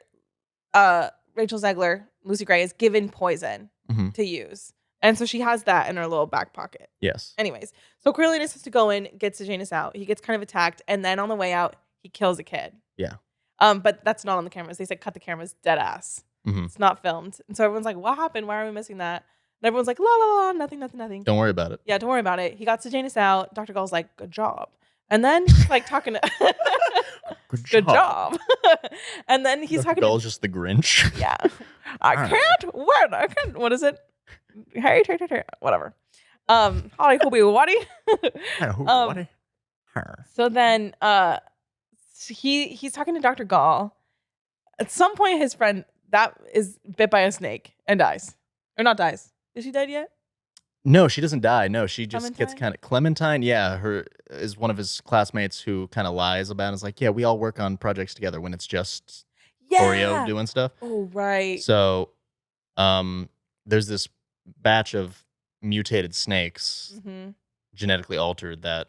Rachel Zegler, Lucy Gray, is given poison to use. And so she has that in her little back pocket. Yes. Anyways, so Coriolanus has to go in, get Sejanus out. He gets kind of attacked, and then on the way out, he kills a kid. Yeah. But that's not on the cameras. They said cut the cameras, dead ass. It's not filmed. And so everyone's like, what happened? Why are we missing that? And everyone's like, la la la, nothing. Don't worry about it. Yeah, don't worry about it. He got Sejanus out. Dr. Gall's like, good job. And then he's talking to good job. And then he's talking to Gall's just the Grinch. Yeah. I can't. What is it? Hey, whatever. Holly Hobie Waddy. So then he's talking to Dr. Gall. At some point his friend that is bit by a snake and dies. Or not dies. Is she dead yet? No, she doesn't die. No, she just gets kind of Clementine. Yeah, her is one of his classmates who kind of lies about it. Is like, yeah, we all work on projects together when it's just Oreo doing stuff. Oh, right. So there's this batch of mutated snakes genetically altered that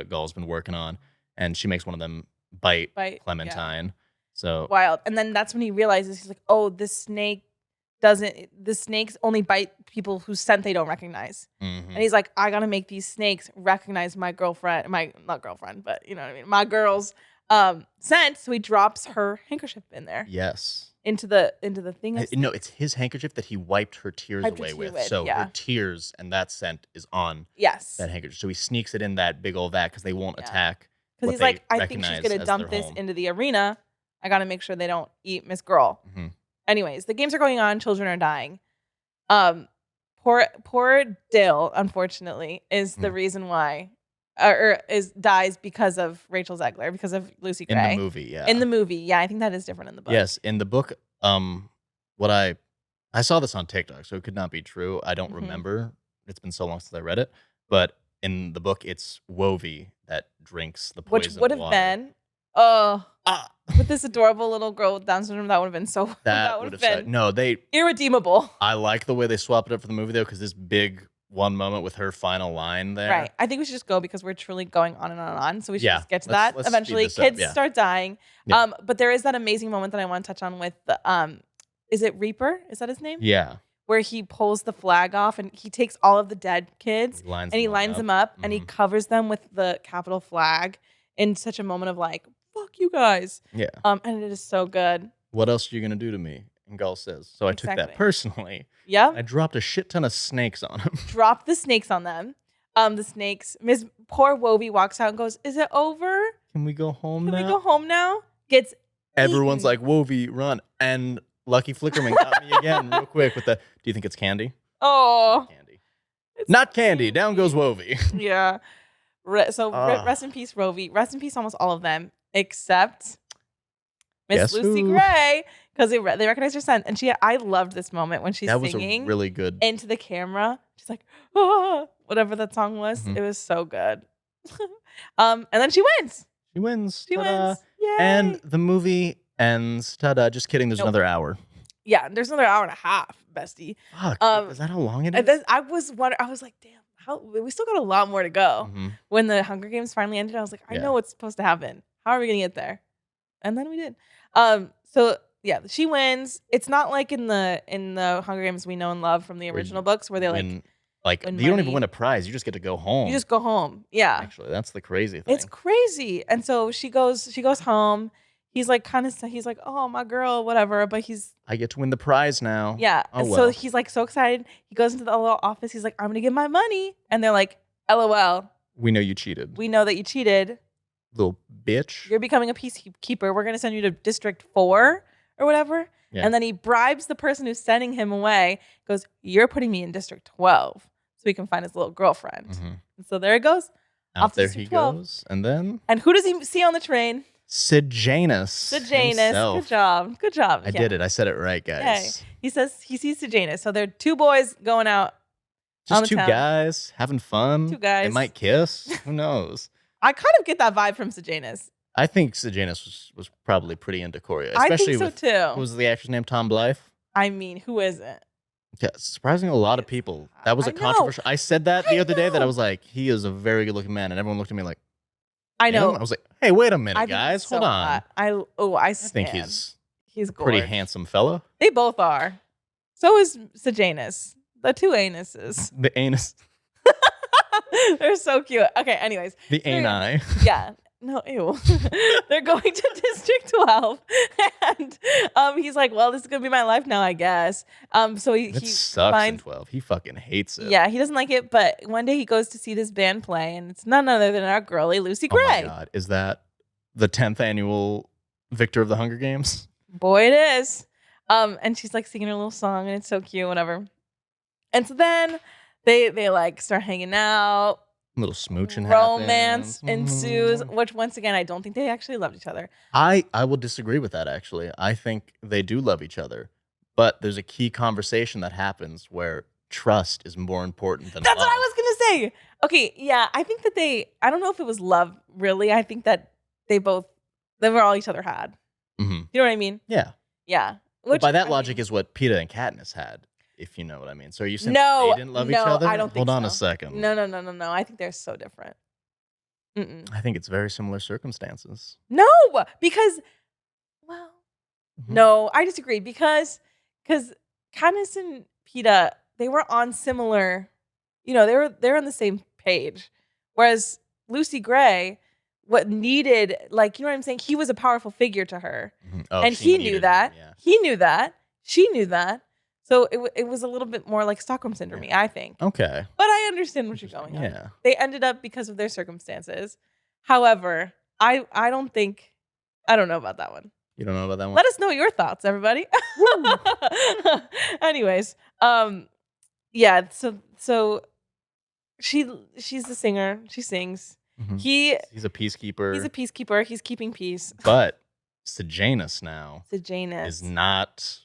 Gull's been working on, and she makes one of them bite Clementine. Yeah. So wild. And then that's when he realizes, he's like, oh, the snakes only bite people whose scent they don't recognize. Mm-hmm. And he's like, I gotta make these snakes recognize my girlfriend, not girlfriend, but you know what I mean, my girl's scent. So he drops her handkerchief in there. Yes. Into the thing. No, it's his handkerchief that he wiped her tears away with. So her tears and that scent is on that handkerchief. So he sneaks it in that big old vat because they won't attack. Because he's like, I think she's gonna dump this into the arena. I gotta make sure they don't eat Miss Girl. Mm-hmm. Anyways, the games are going on. Children are dying. Poor Dill, unfortunately, is the reason why, dies because of Rachel Zegler, because of Lucy Gray. In the movie, yeah. In the movie, yeah. I think that is different in the book. Yes, in the book, what I saw this on TikTok, so it could not be true. I don't remember. It's been so long since I read it. But in the book, it's Wovey that drinks the poison. Which would have been, with this adorable little girl with Down syndrome, that would have been so. That would have been irredeemable. I like the way they swap it up for the movie though, because this big one moment with her final line there. Right. I think we should just go because we're truly going on and on and on. So we should just get to that. Eventually, kids start dying. Yeah. But there is that amazing moment that I want to touch on with the is it Reaper? Is that his name? Yeah. Where he pulls the flag off and he takes all of the dead kids and he lines them up and he covers them with the Capitol flag in such a moment of like, fuck you guys. Yeah. And it is so good. What else are you gonna do to me? And Gull says. So I took that personally. Yeah. I dropped a shit ton of snakes on him. Dropped the snakes on them. The snakes. Poor Wovey walks out and goes, "Is it over? Can we go home now? Can we go home now?" Gets everyone's eaten. like, "Wovey, run!" And Lucky Flickerman got me again, real quick with the. Do you think it's candy? Oh, it's not candy. Down goes Wovey. Yeah. Rest in peace, Wovey. Rest in peace, almost all of them except Miss Lucy Gray, because they recognize her scent. And I loved this moment when she's singing. Was really good into the camera. She's like, oh, whatever that song was. Mm-hmm. It was so good. And then she wins. She wins. She wins. Yay. And the movie ends. Ta-da! Just kidding. There's another hour. Yeah, there's another hour and a half, bestie. Fuck. Is that how long it is? And I was like, damn, we still got a lot more to go. Mm-hmm. When the Hunger Games finally ended, I was like, I know what's supposed to happen. How are we gonna get there? And then we did. So yeah, she wins. It's not like in the Hunger Games we know and love from the original books where they win you don't even win a prize. You just get to go home. You just go home. Yeah. Actually, that's the crazy thing. It's crazy. And so she goes home. He's like he's like, oh, my girl, whatever. But I get to win the prize now. Yeah. Oh, so he's like so excited. He goes into the little office. He's like, I'm gonna get my money. And they're like, LOL. We know you cheated. We know that you cheated. Little bitch. You're becoming a peacekeeper. We're gonna send you to District 4 or whatever. Yeah. And then he bribes the person who's sending him away. Goes, you're putting me in District 12 so he can find his little girlfriend. Mm-hmm. And so there it goes. Out there he goes. And then? And who does he see on the train? Sejanus. Good job. Good job. I did it. I said it right, guys. Okay. He says he sees Sejanus. So they're two boys going out. Just two guys having fun. Two guys. They might kiss. Who knows? I kind of get that vibe from Sejanus. I think Sejanus was probably pretty into Coria. Especially I think so too. What was the actor's name? Tom Blythe? I mean, who isn't? Yeah, surprisingly, a lot of people. That was a controversial. I said that the other day that I was like, he is a very good looking man. And everyone looked at me like, I know. I was like, hey, wait a minute, guys. Hold on. I think he's a pretty handsome fella. They both are. So is Sejanus. The two anuses. The anus. They're so cute. Okay, anyways. The ani. Yeah. No, ew. They're going to District 12. And he's like, well, this is going to be my life now, I guess. So he sucks in 12. He fucking hates it. Yeah, he doesn't like it. But one day he goes to see this band play, and it's none other than our girlie, Lucy Gray. Oh, my God. Is that the 10th annual victor of the Hunger Games? Boy, it is. And she's like singing her little song, and it's so cute, whatever. And so then they like start hanging out. A little smooching romance ensues, which once again I don't think they actually loved each other. I will disagree with that, actually. I think they do love each other, but there's a key conversation that happens where trust is more important than That's love. what I was gonna say. Okay, yeah, I think that I don't know if it was love really. I think that they were all each other had. Mm-hmm. You know what I mean? Yeah. Yeah. Which, by that logic is what Peeta and Katniss had. if you know what I mean. So are you saying No, they didn't love each no, other? I don't think Hold on so. a second. No. I think they're so different. I think it's very similar circumstances. No, because, well, no, I disagree because Katniss and Peeta, they were on similar, they're on the same page. Whereas Lucy Gray, what needed, like, you know what I'm saying? He was a powerful figure to her. And he knew that. Yeah. He knew that. She knew that. So it was a little bit more like Stockholm Syndrome, I think. Okay. But I understand what you're going on. Yeah. They ended up because of their circumstances. However, I don't know about that one. You don't know about that one? Let us know your thoughts, everybody. Anyways, yeah, so she's the singer. She sings. He's a peacekeeper. He's a peacekeeper. He's keeping peace. But Sejanus now is not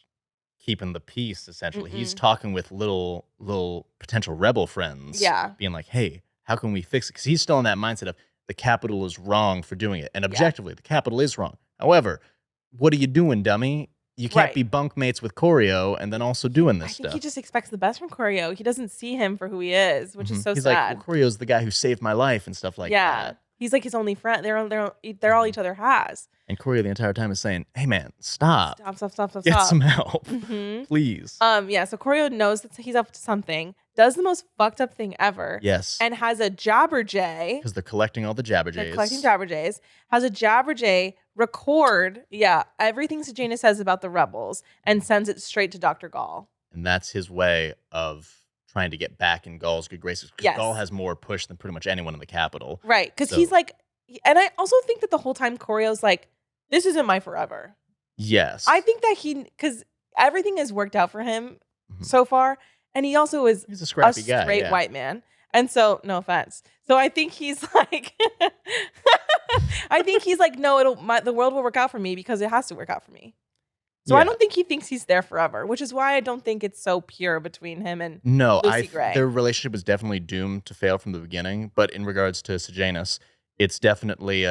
keeping the peace, essentially. He's talking with little potential rebel friends. Yeah. Being like, hey, how can we fix it? Because he's still in that mindset of the Capitol is wrong for doing it. And objectively, the Capitol is wrong. However, what are you doing, dummy? You can't be bunkmates with Choreo and then also doing this stuff. I think he just expects the best from Choreo. He doesn't see him for who he is, which is so He's sad. like, well, Choreo's the guy who saved my life and stuff like that. He's like his only friend. They're all each other has. And Choreo the entire time is saying, hey, man, stop. Stop. Get some help, please. Yeah, so Choreo knows that he's up to something, does the most fucked up thing ever. Yes. And has a Jabberjay. Because they're collecting all the Jabberjays. They're collecting Jabberjays. Has a Jabberjay record, everything Sejanus says about the rebels and sends it straight to Dr. Gall. And that's his way of trying to get back in Gall's good graces. Because Gall has more push than pretty much anyone in the Capitol. Right, because he's like, and I also think that the whole time Choreo's like, this isn't my forever. Yes. I think that because everything has worked out for him so far. And he also is he's a scrappy guy, straight white man. And so, no offense. So I think he's like, no, the world will work out for me because it has to work out for me. So I don't think he thinks he's there forever, which is why I don't think it's so pure between him and Lucy Gray. Their relationship was definitely doomed to fail from the beginning. But in regards to Sejanus, it's definitely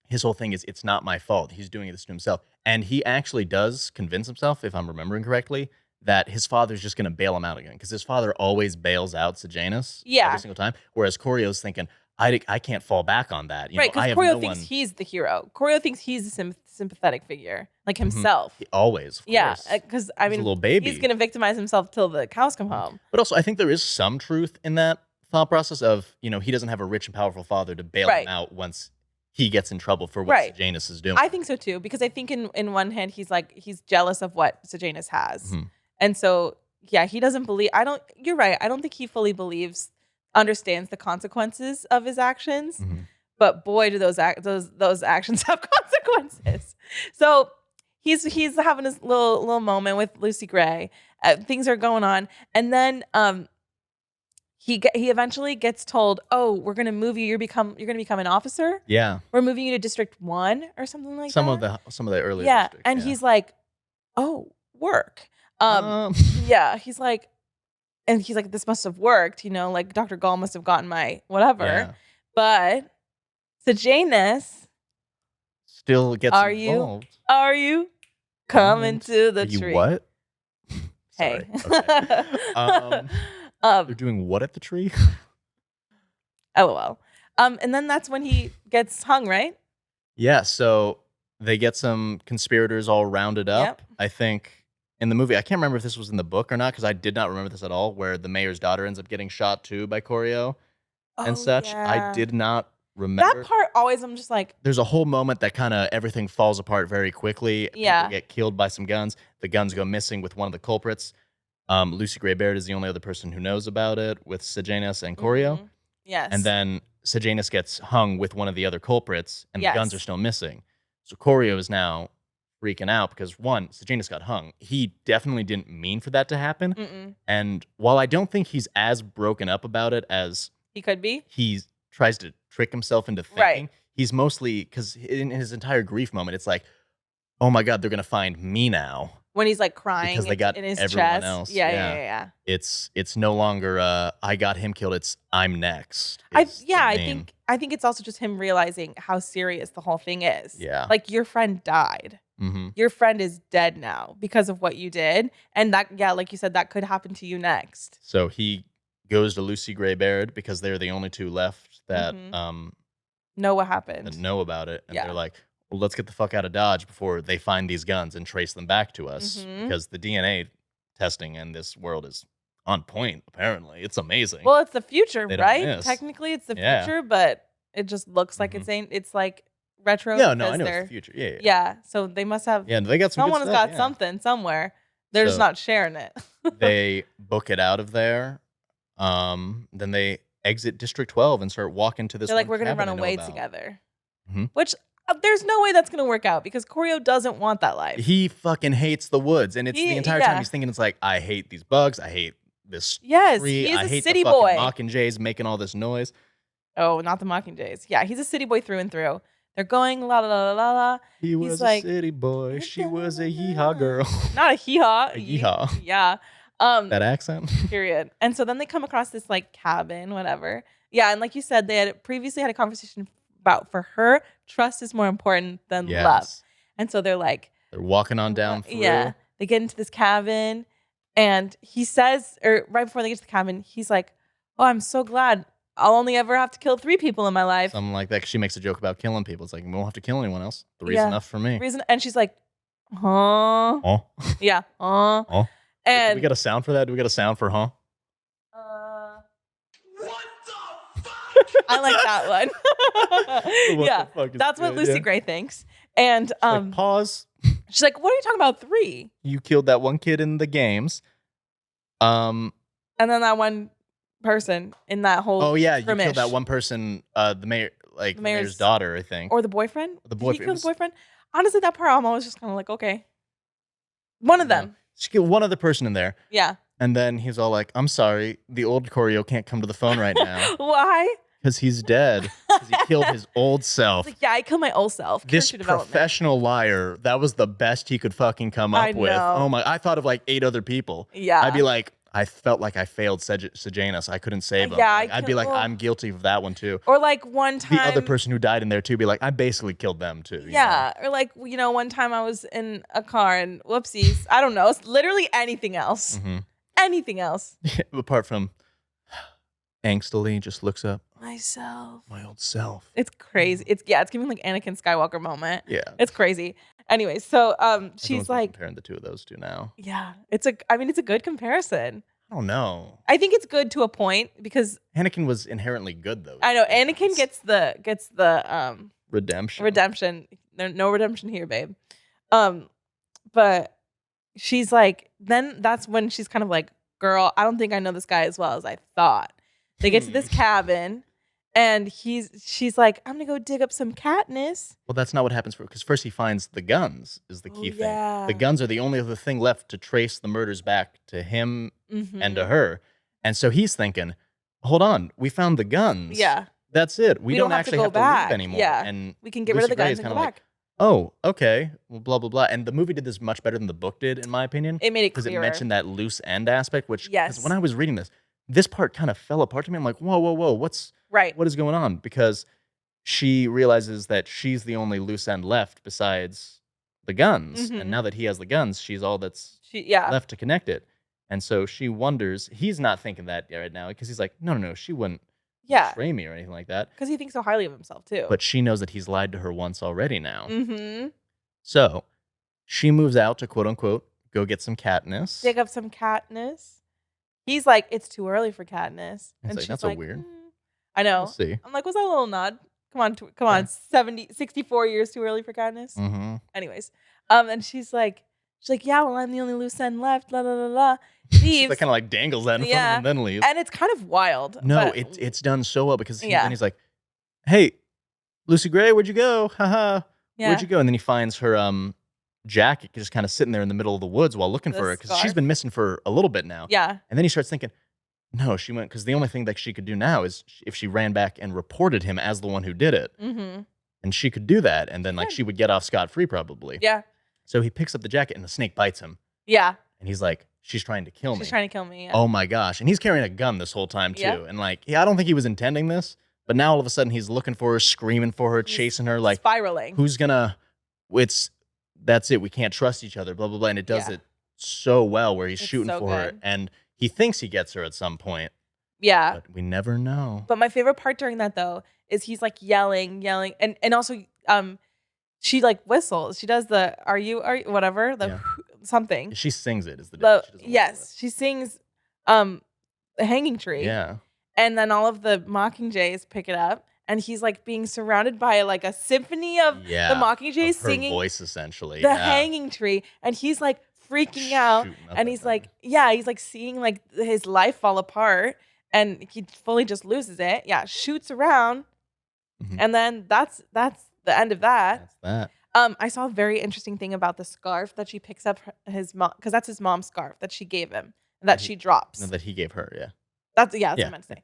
his whole thing is it's not my fault. He's doing this to himself. And he actually does convince himself, if I'm remembering correctly, that his father's just going to bail him out again. Because his father always bails out Sejanus every single time. Whereas Choreo's thinking, I can't fall back on that. Right, because Choreo thinks he's the hero. Choreo thinks he's a sympathetic figure, like himself. Always, of course. Because, I mean, a little baby. He's going to victimize himself till the cows come home. But also, I think there is some truth in that thought process of, he doesn't have a rich and powerful father to bail him out once he gets in trouble for what Sejanus is doing. I think so too, because I think in one hand he's jealous of what Sejanus has. And so, he doesn't believe, you're right. I don't think he fully understands the consequences of his actions, but boy, do those actions have consequences. So he's having this little moment with Lucy Gray. Things are going on. And then, he eventually gets told, "Oh, we're going to move you. You're going to become an officer. Yeah, we're moving you to District 1 or something like that." Some of the early districts. And he's like, "Oh, work." He's like, this must have worked. Like Dr. Gall must have gotten my whatever. Yeah. But Sejanus still gets involved. Are you coming to the tree? You what? Hey. Okay. They're doing what at the tree? LOL. And then that's when he gets hung, right? Yeah, so they get some conspirators all rounded up. Yep. I think in the movie, I can't remember if this was in the book or not, because I did not remember this at all, where the mayor's daughter ends up getting shot too by Choreo and such. Yeah. I did not remember. That part always, I'm just like... There's a whole moment that kind of everything falls apart very quickly. Yeah. People get killed by some guns. The guns go missing with one of the culprits. Lucy Gray Baird is the only other person who knows about it with Sejanus and Choreo. Yes. And then Sejanus gets hung with one of the other culprits, and the guns are still missing. So Choreo is now freaking out because, one, Sejanus got hung. He definitely didn't mean for that to happen. And while I don't think he's as broken up about it as he could be, he tries to trick himself into thinking. He's mostly, because in his entire grief moment, it's like, oh my God, they're going to find me now. when he's like crying because they got in his everyone chest. else. Yeah. It's no longer I got him killed. It's I'm next. I think it's also just him realizing how serious the whole thing is. Yeah. Like your friend died. Mm-hmm. Your friend is dead now because of what you did. And that, like you said, that could happen to you next. So he goes to Lucy Gray Baird because they're the only two left that know what happened. That know about it. And they're like, well, let's get the fuck out of Dodge before they find these guns and trace them back to us. Because the DNA testing in this world is on point, apparently. It's amazing. Well, it's the future, right? Technically, it's the future, but it just looks like it's like retro. Yeah, no, I know it's the future. Yeah, so they must have. Yeah, they got some. Someone's got something somewhere. They're just not sharing it. They book it out of there. Then they exit District 12 and start walking to this. They're like, we're gonna run away together. Which there's no way that's gonna work out because Corio doesn't want that life. He fucking hates the woods, and it's the entire time he's thinking, it's like, I hate these bugs. I hate this tree. He's I hate city the boy. fucking mockingjays making all this noise. Oh, not the mockingjays. Yeah, he's a city boy through and through. They're going la la la la la. He was a city boy. She was a hee-haw girl. Not a hee-haw. A yee-haw. Yeah. That accent. Period. And so then they come across this like cabin, whatever. Yeah, and like you said, they had previously had a conversation about, for her, trust is more important than love. And so they're walking on down through. Yeah. They get into this cabin and he says, or right before they get to the cabin, he's like, oh, I'm so glad I'll only ever have to kill 3 people in my life. Something like that. 'Cause she makes a joke about killing people. It's like, we won't have to kill anyone else. 3's enough for me. And she's like, huh? Huh? Yeah. Huh? Huh? And do we got a sound for that? Do we got a sound for huh? What the fuck? I like that one. Yeah. That's what Lucy Gray thinks. And like, pause. She's like, what are you talking about 3? You killed that one kid in the games. And then that one person in that whole you killed that one person, the mayor's daughter, I think. Or the boyfriend? The boyfriend. Did he kill the boyfriend? Honestly, that part I'm always just kind of like, okay. One of them. She killed one other person in there. Yeah. And then he's all like, I'm sorry, the old Corio can't come to the phone right now. Why? Because he's dead. Because he killed his old self. Like, yeah, I killed my old self. This professional liar, that was the best he could fucking come up with. Oh my, I thought of like 8 other people. Yeah. I'd be like, I felt like I failed Sejanus. I couldn't save him. Yeah, I'd be like, I'm guilty of that one too. Or like one time. The other person who died in there too, be like, I basically killed them too. Yeah. Or like, one time I was in a car and whoopsies. I don't know. It's literally anything else. Anything else. Apart from angstily just looks up. Myself. My old self. It's crazy. It's giving like Anakin Skywalker moment. Yeah. It's crazy. Anyway, so she's like comparing the two of those two now. Yeah. It's a good comparison. I don't know. I think it's good to a point because Anakin was inherently good though. I know Anakin gets the redemption. There's no redemption here, babe. But she's like, then that's when she's kind of like, girl, I don't think I know this guy as well as I thought. They get to this cabin and she's like, I'm gonna go dig up some Katniss. Well, that's not what happens because first he finds the guns is the key thing. Yeah. The guns are the only other thing left to trace the murders back to him and to her. And so he's thinking, hold on, we found the guns. Yeah. That's it. We don't actually have to leave anymore. Yeah. And we can get rid of the guns and go back. Like, oh, okay. Well, blah, blah, blah. And the movie did this much better than the book did, in my opinion. It made it clearer. Because it mentioned that loose end aspect, which, because when I was reading this part kind of fell apart to me. I'm like, whoa, what is going on? Because she realizes that she's the only loose end left besides the guns. And now that he has the guns, she's all that's left to connect it. And so she wonders, he's not thinking that right now because he's like, no, she wouldn't betray me or anything like that. Because he thinks so highly of himself too. But she knows that he's lied to her once already now. So she moves out to quote unquote, go get some Katniss. Dig up some Katniss. He's like, it's too early for Katniss. And she's that's like, weird. I know. We'll see. I'm like, was that a little nod? Come on, 64 years too early for Katniss. Anyways, and she's like, yeah, well, I'm the only loose end left. La la la la. Leaves. That kind of like dangles that in front of him and then leaves. And it's kind of wild. No, it's done so well because he's like, hey, Lucy Gray, where'd you go? Haha. Where'd you go? And then he finds her jacket just kind of sitting there in the middle of the woods while looking for her because she's been missing for a little bit now. Yeah. And then he starts thinking, no, she went because the only thing that she could do now is if she ran back and reported him as the one who did it. And she could do that. And then like she would get off scot-free probably. Yeah. So he picks up the jacket and the snake bites him. Yeah. And he's like, she's trying to kill me. She's trying to kill me. Yeah. Oh my gosh. And he's carrying a gun this whole time too. Yep. And like, I don't think he was intending this, but now all of a sudden he's looking for her, screaming for her, chasing her, like spiraling. Who's gonna? That's it. We can't trust each other. Blah blah blah. And it does it so well where he's shooting for her, and he thinks he gets her at some point. Yeah. But we never know. But my favorite part during that though is he's like yelling, and also she like whistles. She does the are you whatever something. She sings it. Is the difference. Yes, she sings the Hanging Tree. Yeah. And then all of the Mockingjays pick it up, and he's like being surrounded by like a symphony of the Mockingjays singing voice essentially the Hanging Tree, and he's like freaking out, and he's like he's like seeing like his life fall apart, and he fully just loses it. Yeah, shoots around, and then that's the end of that. That's that. I saw a very interesting thing about the scarf that she picks up his mom, because that's his mom's scarf that she gave him, that she drops. No, that he gave her. Yeah. That's what I meant to say.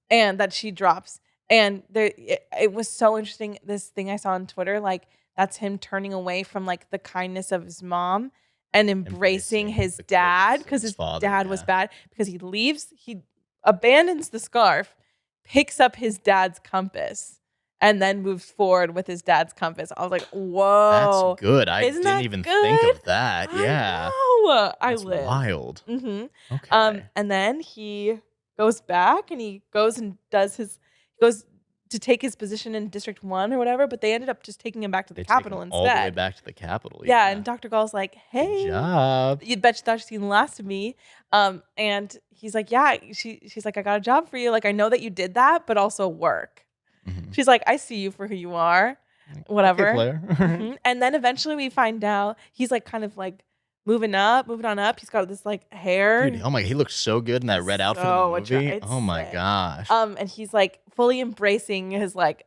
And that she drops. And it was so interesting. This thing I saw on Twitter, like that's him turning away from like the kindness of his mom and embracing his dad, because his dad was bad, because he leaves, he abandons the scarf, picks up his dad's compass, and then moves forward with his dad's compass. I was like, whoa. That's good. I didn't even think of that. Yeah. That's wild. Mm-hmm. Okay. And then he goes back and he goes to take his position in District 1 or whatever, but they ended up just taking him back to the Capitol instead. All the way back to the Capitol. Yeah, and Dr. Gall's like, hey. Good job. You bet you thought you'd seen the last of me. And he's like, yeah. She's like, I got a job for you. Like, I know that you did that, but also work. Mm-hmm. She's like, I see you for who you are. Whatever. Okay, player. And then eventually we find out he's like kind of like moving on up. He's got this like hair. Dude, oh my, he looks so good in that red outfit in the movie. Oh my gosh. And he's like fully embracing his like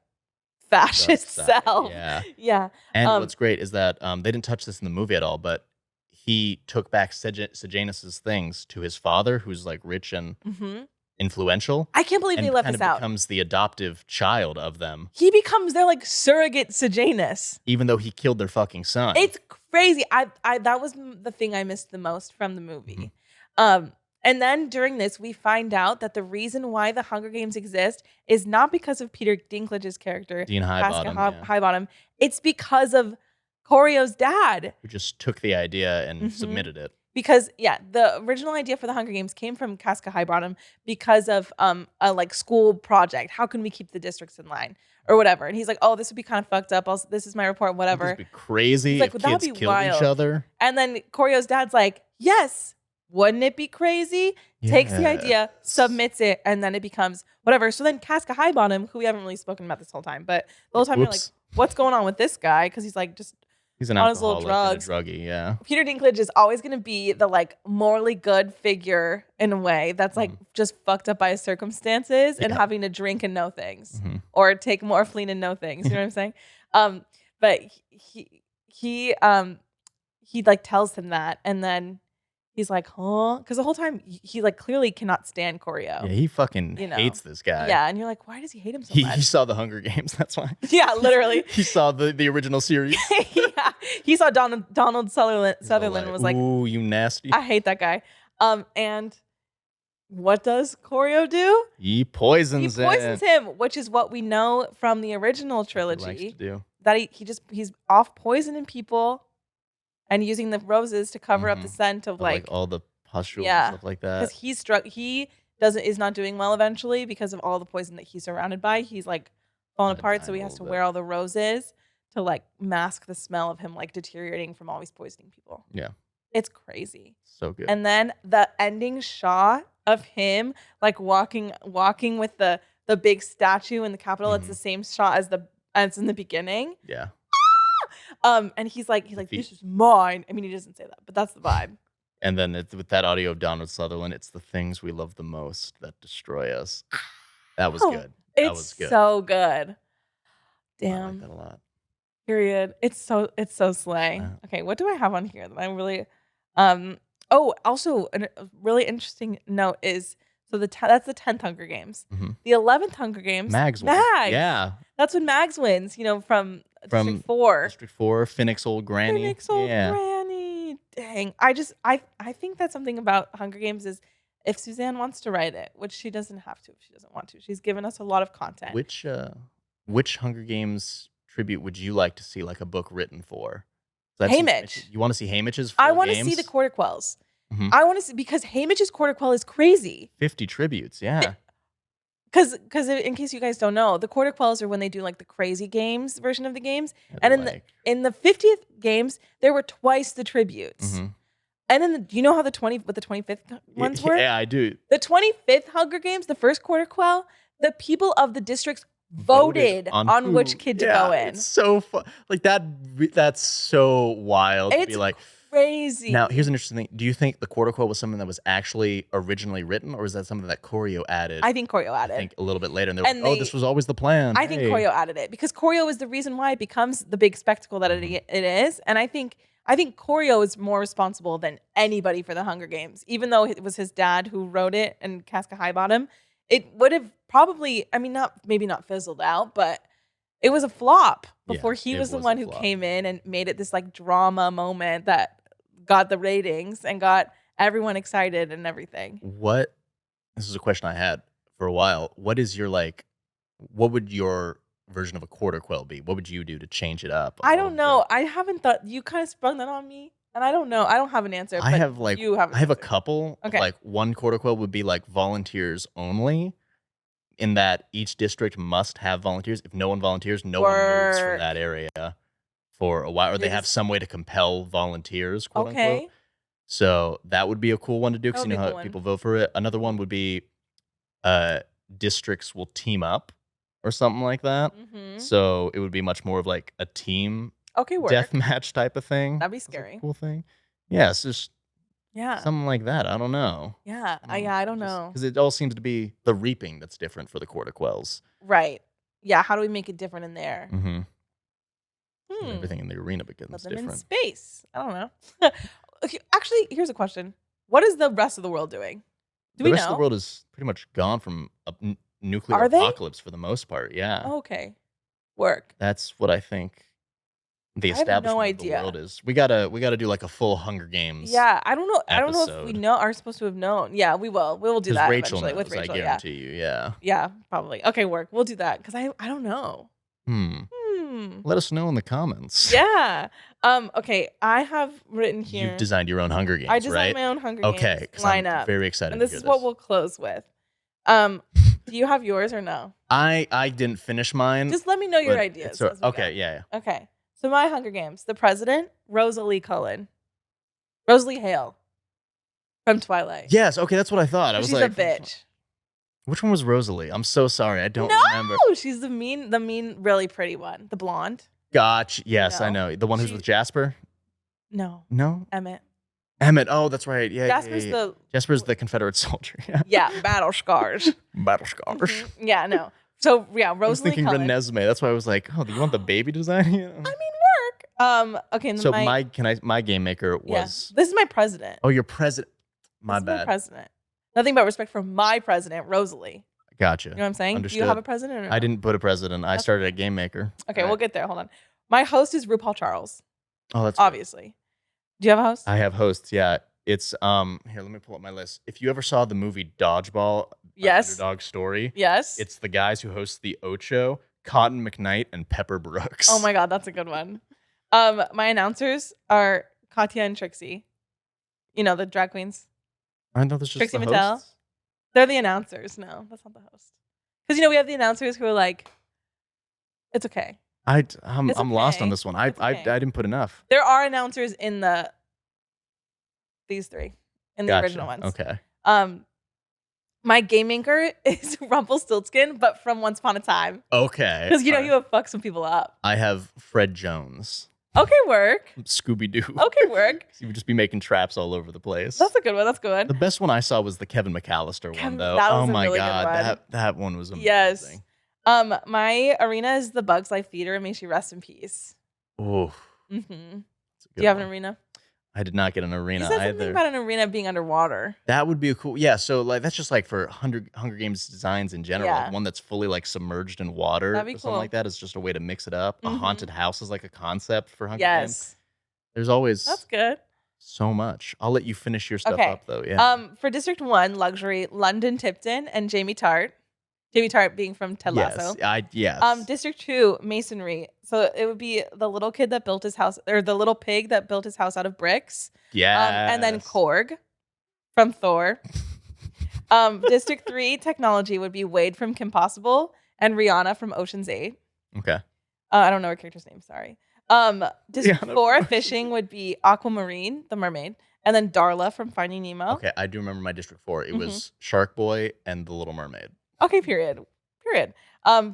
fascist self. Yeah. Yeah. And what's great is that they didn't touch this in the movie at all, but he took back Sejanus's things to his father, who's like rich and influential. I can't believe they left this out. Becomes the adoptive child of them. He becomes their like surrogate Sejanus, even though he killed their fucking son. It's crazy. I that was the thing I missed the most from the movie. And then during this, we find out that the reason why the Hunger Games exist is not because of Peter Dinklage's character, Dean Highbottom. It's because of Corio's dad, who just took the idea and submitted it. Because the original idea for the Hunger Games came from Casca Highbottom because of a like school project. How can we keep the districts in line or whatever? And he's like, oh, this would be kind of fucked up. This is my report, whatever. This would be crazy if kids killed each other. And then Corio's dad's like, yes, wouldn't it be crazy? Yes. Takes the idea, submits it, and then it becomes whatever. So then Casca Highbottom, who we haven't really spoken about this whole time, but the whole time you're like, what's going on with this guy? Because he's like he's an on his little drugs. And a druggie, yeah. Peter Dinklage is always going to be the like morally good figure in a way that's like just fucked up by his circumstances and having to drink and know things or take morphine and know things. You know what I'm saying? But he like tells him that, and then he's like, huh? Because the whole time he like clearly cannot stand Corio. Yeah, he fucking hates this guy. Yeah, and you're like, why does he hate him so much? He saw the Hunger Games, that's why. Yeah, literally. He saw the original series. Yeah, he saw Donald Sutherland and was like, ooh, you nasty. I hate that guy. And what does Corio do? He poisons him, which is what we know from the original trilogy. He likes to do. That he's off poisoning people and using the roses to cover up the scent of like all the pustules and stuff like that. Because he is not doing well eventually because of all the poison that he's surrounded by. He's like falling apart, so he has to wear all the roses to like mask the smell of him like deteriorating from always poisoning people. Yeah. It's crazy. So good. And then the ending shot of him like walking with the big statue in the Capitol, it's the same shot as in the beginning. Yeah. And he's like, this is mine. I mean, he doesn't say that, but that's the vibe. And then with that audio of Donald Sutherland, it's the things we love the most that destroy us. That was good. That was good. So good. Damn. I like that a lot. Period. It's so slay. Okay, what do I have on here that I really also a really interesting note is, So that's the 10th Hunger Games. Mm-hmm. The 11th Hunger Games. Mags. Yeah. That's when Mags wins, from District 4. District 4, Finnick's old granny. Finnick's old granny. Dang. I think that's something about Hunger Games is if Suzanne wants to write it, which she doesn't have to if she doesn't want to. She's given us a lot of content. Which Hunger Games tribute would you like to see like a book written for? Haymitch. You want to see Haymitch's I want to see the Quarter Quells. Mm-hmm. I want to see, because Haymitch's Quarter Quell is crazy. 50 tributes, yeah. Because in case you guys don't know, the Quarter Quells are when they do like the crazy games version of the games. And in the 50th games, there were twice the tributes. Mm-hmm. And do you know how the 25th ones were? Yeah, I do. The 25th Hunger Games, the first Quarter Quell, the people of the districts voted on which kid to go in. It's so fun. Like that's so wild to be like crazy. Now, here's an interesting thing. Do you think the Quarter Quell was something that was actually originally written, or was that something that Choreo added? I think Choreo added. I think a little bit later, and they're like, this was always the plan. I think Choreo added it because Choreo is the reason why it becomes the big spectacle that it is, and I think Choreo is more responsible than anybody for the Hunger Games, even though it was his dad who wrote it and Casca Highbottom. It would have probably, maybe not fizzled out, but it was a flop before he was the one who came in and made it this like drama moment that got the ratings and got everyone excited and everything. This is a question I had for a while. What would your version of a Quarter Quell be? What would you do to change it up? I don't know. I haven't thought, you kind of sprung that on me. And I don't know. I don't have an answer. I have a couple. Okay. Like one Quarter Quell would be like volunteers only, in that each district must have volunteers. If no one volunteers, no one moves from that area for a while. Or they have some way to compel volunteers, quote unquote. So that would be a cool one to do because you know how people vote for it. Another one would be districts will team up or something like that. Mm-hmm. So it would be much more of like a team deathmatch type of thing. That'd be scary. Cool thing. Yeah, it's just something like that. I don't know. Yeah, I don't know. Because it all seems to be the reaping that's different for the Quarter Quells. Right. Yeah, how do we make it different in there? Mm-hmm. Everything in the arena becomes different. In space. I don't know. Okay, actually, here's a question. What is the rest of the world doing? Do we know? The rest of the world is pretty much gone from a nuclear apocalypse for the most part. Yeah. Okay. Work. That's what I think the establishment of the world is. We gotta do like a full Hunger Games. Yeah, I don't know. I don't know if we are supposed to have known. Yeah, we will. We will do that Rachel eventually knows, with Rachel. I guarantee you. Yeah. Yeah, probably. Okay, work. We'll do that because I don't know. Let us know in the comments. Yeah. Okay, I have written here. You've designed your own Hunger Games, I designed my own Hunger Games lineup. I'm very excited. And this is what we'll close with. Do you have yours or no? I didn't finish mine. Just let me know your ideas. Okay, yeah. Okay. So my Hunger Games, the president, Rosalie Hale from Twilight. Yes, okay, that's what I thought. She's a bitch. Which one was Rosalie? I'm so sorry. I don't remember. No, she's the mean, really pretty one. The blonde. Gotcha. Yes, I know. The one who's with Jasper? No. No? Emmett. Oh, that's right. Yeah. Jasper's the Confederate soldier. Yeah, battle scars. Mm-hmm. Yeah, no. So yeah, Rosalie. I was thinking Renesmee. That's why I was like, oh, do you want the baby design? Work. Okay. And so my game maker was. This is my president. Oh, your president. My bad. My president. Nothing but respect for my president, Rosalie. Gotcha. You know what I'm saying? Understood. Do you have a president or no? I didn't put a president. I started a game maker. Okay, we'll get there. Hold on. My host is RuPaul Charles. Oh, that's obviously. Good. Do you have a host? I have hosts. Yeah, it's here. Let me pull up my list. If you ever saw the movie Dodgeball, Underdog Story, yes, it's the guys who host the Ocho, Cotton McKnight, and Pepper Brooks. Oh my God, that's a good one. My announcers are Katya and Trixie. You know the drag queens. Aren't those just Trixie the Mattel? hosts? They're the announcers. No, that's not the host. Because we have the announcers who are like, it's okay. I'm lost on this one. I didn't put enough. There are announcers in these three in the original ones. Okay. My game maker is Rumpelstiltskin, but from Once Upon a Time. Okay. Because you would fuck some people up. I have Fred Jones. Okay, work. Scooby Doo. Okay, work. He would just be making traps all over the place. That's a good one. That's good. The best one I saw was the Kevin McAllister one, though. Oh my God, that one was amazing. Yes. My arena is the Bugs Life Theater, and may she rest in peace. Oh. Mm-hmm. Do you have an arena? I did not get an arena You said something either. about an arena being underwater. That would be a cool. Yeah, so like that's just like for Hunger Games designs in general. Yeah. Like one that's fully like submerged in water That'd be or something cool. like that is just a way to mix it up. A haunted house is like a concept for Hunger Games. Yes. There's always That's good. so much. I'll let you finish your stuff Okay. up though. Yeah. For District 1, luxury, London Tipton and Jamie Tart. Jamie Tart being from Ted Lasso. Yes. District 2, masonry. So it would be the little kid that built his house, or the little pig that built his house out of bricks. Yeah. And then Korg from Thor. District 3, technology would be Wade from Kim Possible and Rihanna from Ocean's 8. Okay. I don't know her character's name, sorry. District Rihanna 4, from fishing would be Aquamarine, the mermaid, and then Darla from Finding Nemo. Okay, I do remember my District 4. It was Shark Boy and the Little Mermaid. Okay, period.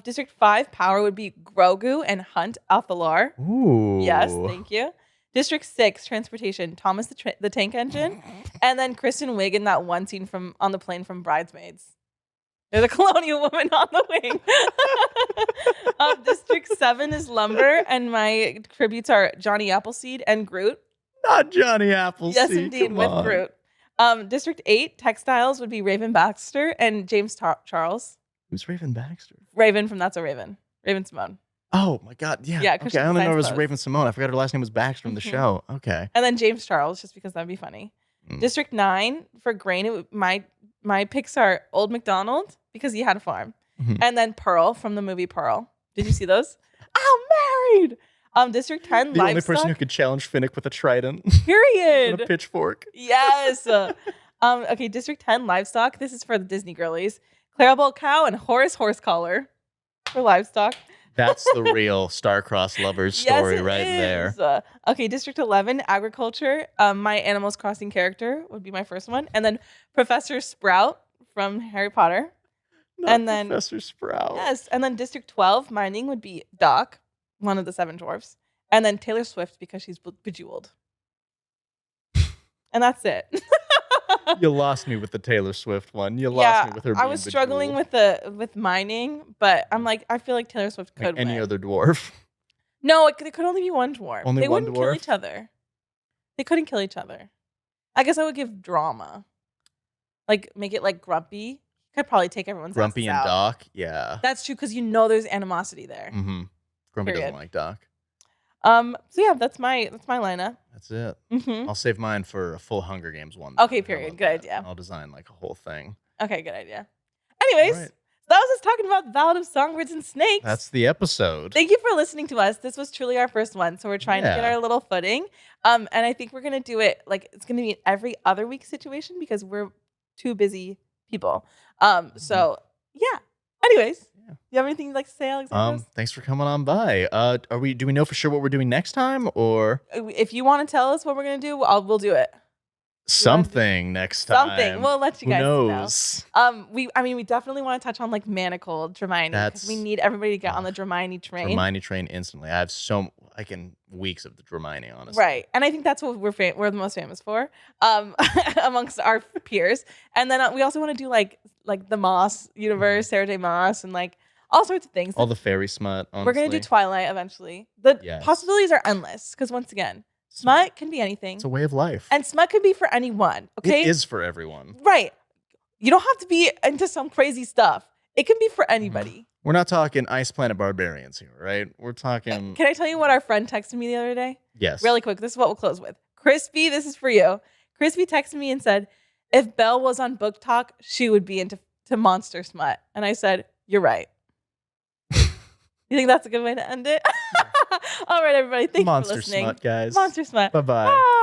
District 5, power would be Grogu and Hunt Athalar. Ooh. Yes, thank you. District 6, transportation, Thomas the Tank Engine, and then Kristen Wiig in that one scene on the plane from Bridesmaids. There's a colonial woman on the wing. District 7 is lumber, and my tributes are Johnny Appleseed and Groot. Not Johnny Appleseed. Yes, indeed, with Groot. District 8, textiles would be Raven Baxter and James Charles. Who's Raven Baxter? Raven from That's a Raven. Raven Simone. Oh my God! Yeah. Yeah, Okay, I only know it was Science Raven Simone. I forgot her last name was Baxter from the show. Okay. And then James Charles, just because that'd be funny. District 9 for grain. My picks are Old MacDonald because he had a farm, and then Pearl from the movie Pearl. Did you see those? I'm married. District 10, The livestock. only person who could challenge Finnick with a trident Period. and a pitchfork. Yes. Okay, District 10, livestock. This is for the Disney girlies. Clarabelle cow and Horace horse collar for livestock. That's the real star-crossed lovers story Yes, it right is. there. Okay, District 11, agriculture. My Animals Crossing character would be my first one. And then Professor Sprout from Harry Potter. Not and then Professor Sprout. Yes, and then District 12, mining would be Doc, one of the 7 dwarfs. And then Taylor Swift because she's bejeweled. And that's it. You lost me with the Taylor Swift one. You lost me with her being I was struggling bejeweled. with mining, but I'm like, I feel like Taylor Swift could Like any win. other dwarf. No, it could only be one dwarf. Only they one wouldn't kill dwarf? each other. They couldn't kill each other. I guess I would give drama. Like, make it like Grumpy. Could probably take everyone's Grumpy asses and out. Doc. Yeah. That's true, because you know there's animosity there. Mm-hmm. Grumpy Period. doesn't like Doc. So yeah, that's my lineup. That's it. Mm-hmm. I'll save mine for a full Hunger Games one. Okay, How period. about Good that? idea. I'll design like a whole thing. Okay, good idea. Anyways, All right. that was us talking about Ballad of Songbirds and Snakes. That's the episode. Thank you for listening to us. This was truly our first one, so we're trying to get Yeah. our little footing. And I think we're gonna do it like it's gonna be an every other week situation because we're two busy people. So yeah. Anyways, you have anything you'd like to say, Alexandros? Thanks for coming on by. Do we know for sure what we're doing next time, or If you want to tell us what we're gonna do, we'll do it. something next time? Something. We'll let you guys Who know. knows? We definitely want to touch on like Manacled, Dramione, because we need everybody to get on the Dramione train. Dramione train instantly. I have weeks of the Dramione, honestly. Right. And I think that's what we're the most famous for amongst our peers. And then we also want to do like the Maas universe, Sarah J Maas, and like all sorts of things. All the fairy smut, honestly. We're going to do Twilight eventually. The possibilities are endless because once again, smut can be anything. It's a way of life. And smut could be for anyone, okay? It is for everyone. Right. You don't have to be into some crazy stuff. It can be for anybody. We're not talking Ice Planet Barbarians here, right? We're talking... Can I tell you what our friend texted me the other day? Yes. Really quick. This is what we'll close with. Crispy, this is for you. Crispy texted me and said, if Belle was on BookTok, she would be into monster smut. And I said, you're right. You think that's a good way to end it? All right, everybody. Thank you for listening. Monster smut, guys. Monster smut. Bye-bye. Bye.